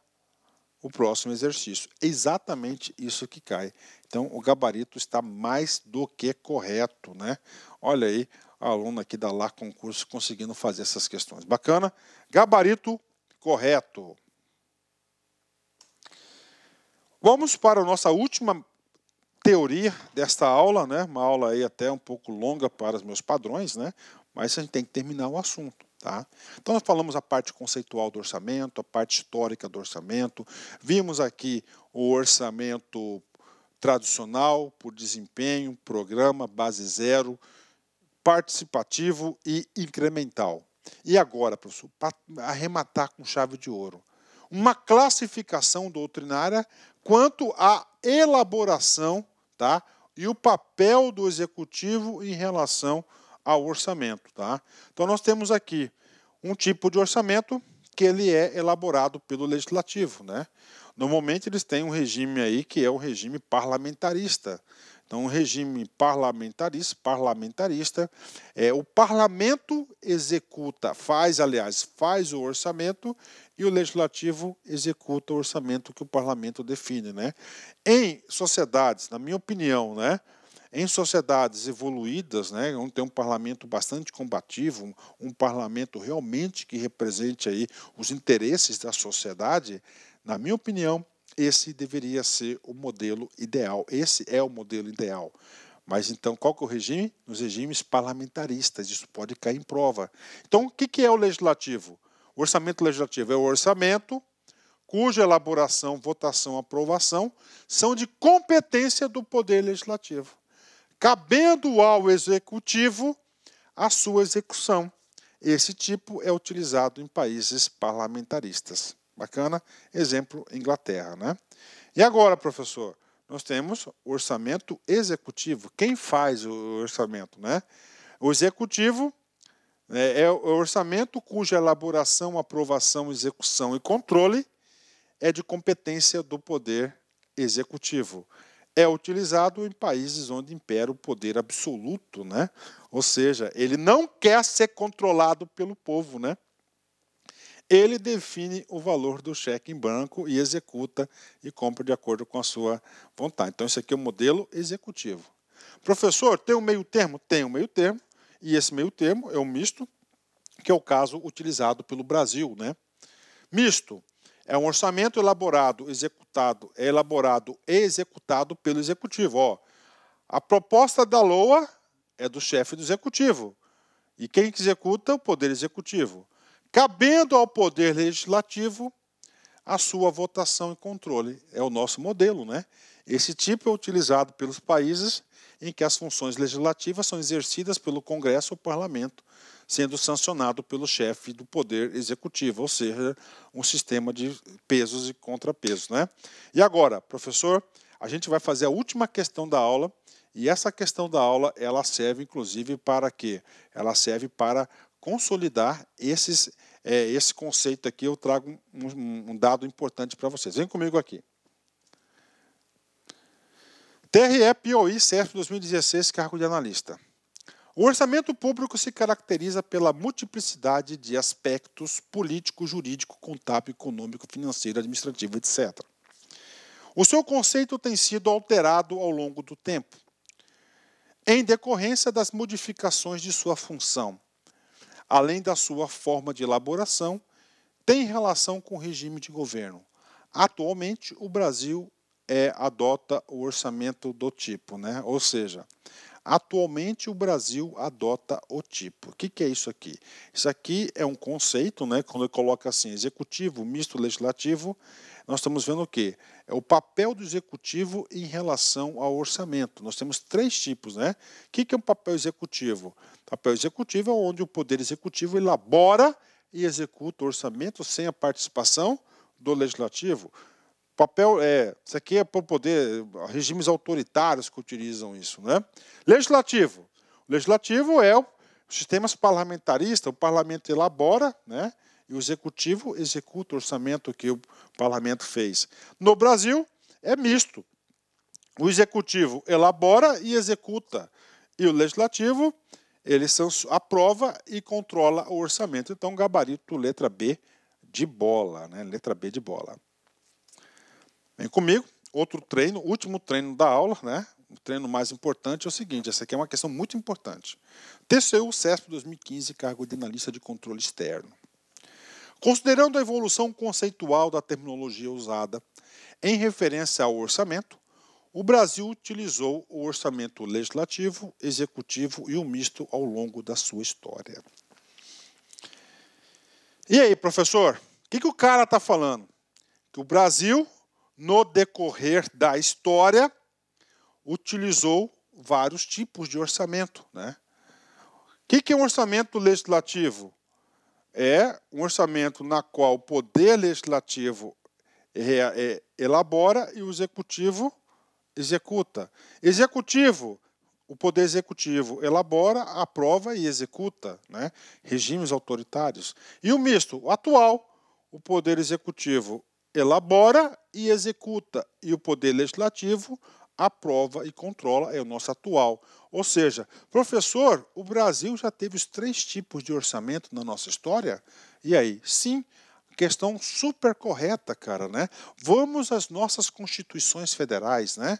o próximo exercício. Exatamente isso que cai. Então, o gabarito está mais do que correto, né? Olha aí, a aluna aqui da LA Concurso conseguindo fazer essas questões. Bacana? Gabarito correto. Vamos para a nossa última teoria desta aula, né? Uma aula aí até um pouco longa para os meus padrões, né? Mas a gente tem que terminar o assunto, tá? Então nós falamos a parte conceitual do orçamento, a parte histórica do orçamento, vimos aqui o orçamento tradicional por desempenho, programa, base zero, participativo e incremental. E agora, professor, para arrematar com chave de ouro, uma classificação doutrinária quanto à elaboração, tá, e o papel do executivo em relação ao orçamento. Tá? Então nós temos aqui um tipo de orçamento que ele é elaborado pelo legislativo. Né? Normalmente eles têm um regime aí que é o regime parlamentarista. Então, o regime parlamentarista, o parlamento executa, faz o orçamento e o legislativo executa o orçamento que o parlamento define, né? Em sociedades, na minha opinião, né? Em sociedades evoluídas, né, onde tem um parlamento bastante combativo, um parlamento realmente que represente aí os interesses da sociedade, na minha opinião, esse deveria ser o modelo ideal. Esse é o modelo ideal. Mas então, qual que é o regime? Nos regimes parlamentaristas, isso pode cair em prova. Então, o que é o legislativo? O orçamento legislativo é o orçamento cuja elaboração, votação, aprovação são de competência do Poder Legislativo, cabendo ao Executivo a sua execução. Esse tipo é utilizado em países parlamentaristas. Bacana? Exemplo, Inglaterra, né? E agora, professor, nós temos o orçamento executivo. Quem faz o orçamento, né? O executivo é o orçamento cuja elaboração, aprovação, execução e controle é de competência do Poder Executivo. É utilizado em países onde impera o poder absoluto, né? Ou seja, ele não quer ser controlado pelo povo, né? Ele define o valor do cheque em branco e executa e compra de acordo com a sua vontade. Então, esse aqui é o modelo executivo. Professor, tem um meio termo? Tem um meio termo, e esse meio termo é o misto, que é o caso utilizado pelo Brasil, né? Misto é um orçamento elaborado e executado pelo executivo. Ó, a proposta da LOA é do chefe do executivo. E quem executa? O Poder Executivo. Cabendo ao Poder Legislativo a sua votação e controle. É o nosso modelo, né? Esse tipo é utilizado pelos países em que as funções legislativas são exercidas pelo Congresso ou Parlamento, sendo sancionado pelo chefe do Poder Executivo, ou seja, um sistema de pesos e contrapesos, né? E agora, professor, a gente vai fazer a última questão da aula, e essa questão da aula, ela serve inclusive para quê? Ela serve para consolidar esse conceito aqui. Eu trago um dado importante para vocês. Vem comigo aqui. TRE, POI, CESP 2016, cargo de analista. O orçamento público se caracteriza pela multiplicidade de aspectos político, jurídico, contábil, econômico, financeiro, administrativo, etc. O seu conceito tem sido alterado ao longo do tempo, em decorrência das modificações de sua função, além da sua forma de elaboração, tem relação com o regime de governo. Atualmente, o Brasil adota o orçamento do tipo, né? Ou seja, atualmente o Brasil adota o tipo. O que é isso aqui? Isso aqui é um conceito, né? Quando eu coloco assim, executivo, misto, legislativo, nós estamos vendo o quê? É o papel do executivo em relação ao orçamento. Nós temos três tipos, né? O que é um papel executivo? O papel executivo é onde o Poder Executivo elabora e executa o orçamento sem a participação do legislativo. Isso aqui é para o poder, regimes autoritários que utilizam isso, né? Legislativo. O legislativo é os sistemas parlamentaristas, o parlamento elabora, né? E o executivo executa o orçamento que o parlamento fez. No Brasil, é misto. O executivo elabora e executa. E o legislativo, ele aprova e controla o orçamento. Então, gabarito, letra B de bola, né? Letra B de bola. Vem comigo, outro treino, último treino da aula, né? O treino mais importante é o seguinte, essa aqui é uma questão muito importante. TCU CESP 2015, cargo de analista de controle externo. Considerando a evolução conceitual da terminologia usada em referência ao orçamento, o Brasil utilizou o orçamento legislativo, executivo e o misto ao longo da sua história. E aí, professor, o que o cara está falando? Que o Brasil, no decorrer da história, utilizou vários tipos de orçamento, né? O que é um orçamento legislativo? É um orçamento na qual o Poder Legislativo elabora e o Executivo executa. Executivo, o Poder Executivo elabora, aprova e executa, né? Regimes autoritários. E o misto, o atual, o Poder Executivo elabora e executa, e o Poder Legislativo aprova e controla, é o nosso atual. Ou seja, professor, o Brasil já teve os três tipos de orçamento na nossa história? E aí? Sim, questão super correta, cara, né? Vamos às nossas constituições federais, né?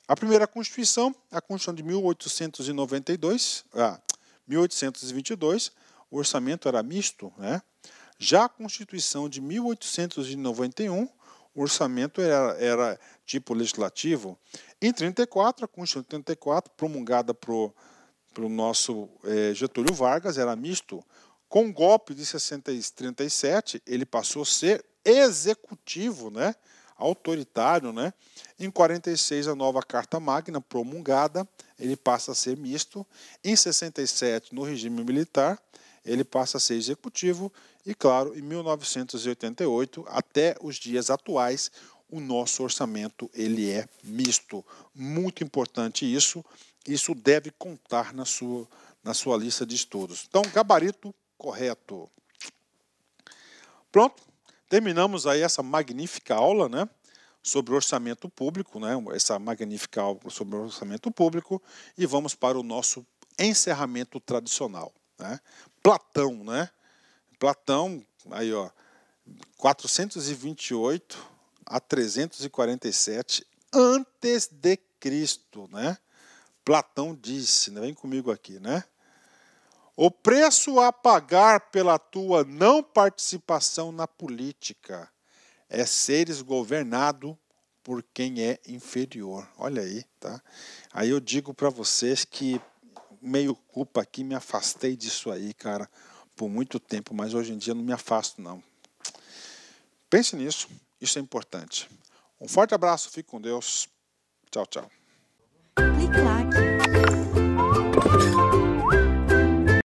A primeira Constituição, a Constituição de 1822, o orçamento era misto, né? Já a Constituição de 1891, o orçamento era tipo legislativo. Em 34, a Constituição de 34, promulgada para o nosso Getúlio Vargas, era misto. Com o golpe de 37, ele passou a ser executivo, né? Autoritário, né? Em 46, a nova Carta Magna promulgada, ele passa a ser misto. Em 67, no regime militar, ele passa a ser executivo. E, claro, em 1988, até os dias atuais, o nosso orçamento ele é misto. Muito importante isso. Isso deve contar na sua lista de estudos. Então, gabarito correto. Pronto. Terminamos aí essa magnífica aula, né, sobre orçamento público, né, essa magnífica aula sobre orçamento público, e vamos para o nosso encerramento tradicional, né? Platão, né? Platão, aí ó, 428 a 347 antes de Cristo, né? Platão disse, né? Vem comigo aqui, né? O preço a pagar pela tua não participação na política é seres governado por quem é inferior. Olha aí, tá? Aí eu digo para vocês que meio culpa aqui, me afastei disso aí, cara, por muito tempo, mas hoje em dia não me afasto, não. Pense nisso, isso é importante. Um forte abraço, fique com Deus. Tchau, tchau. Clique-claque.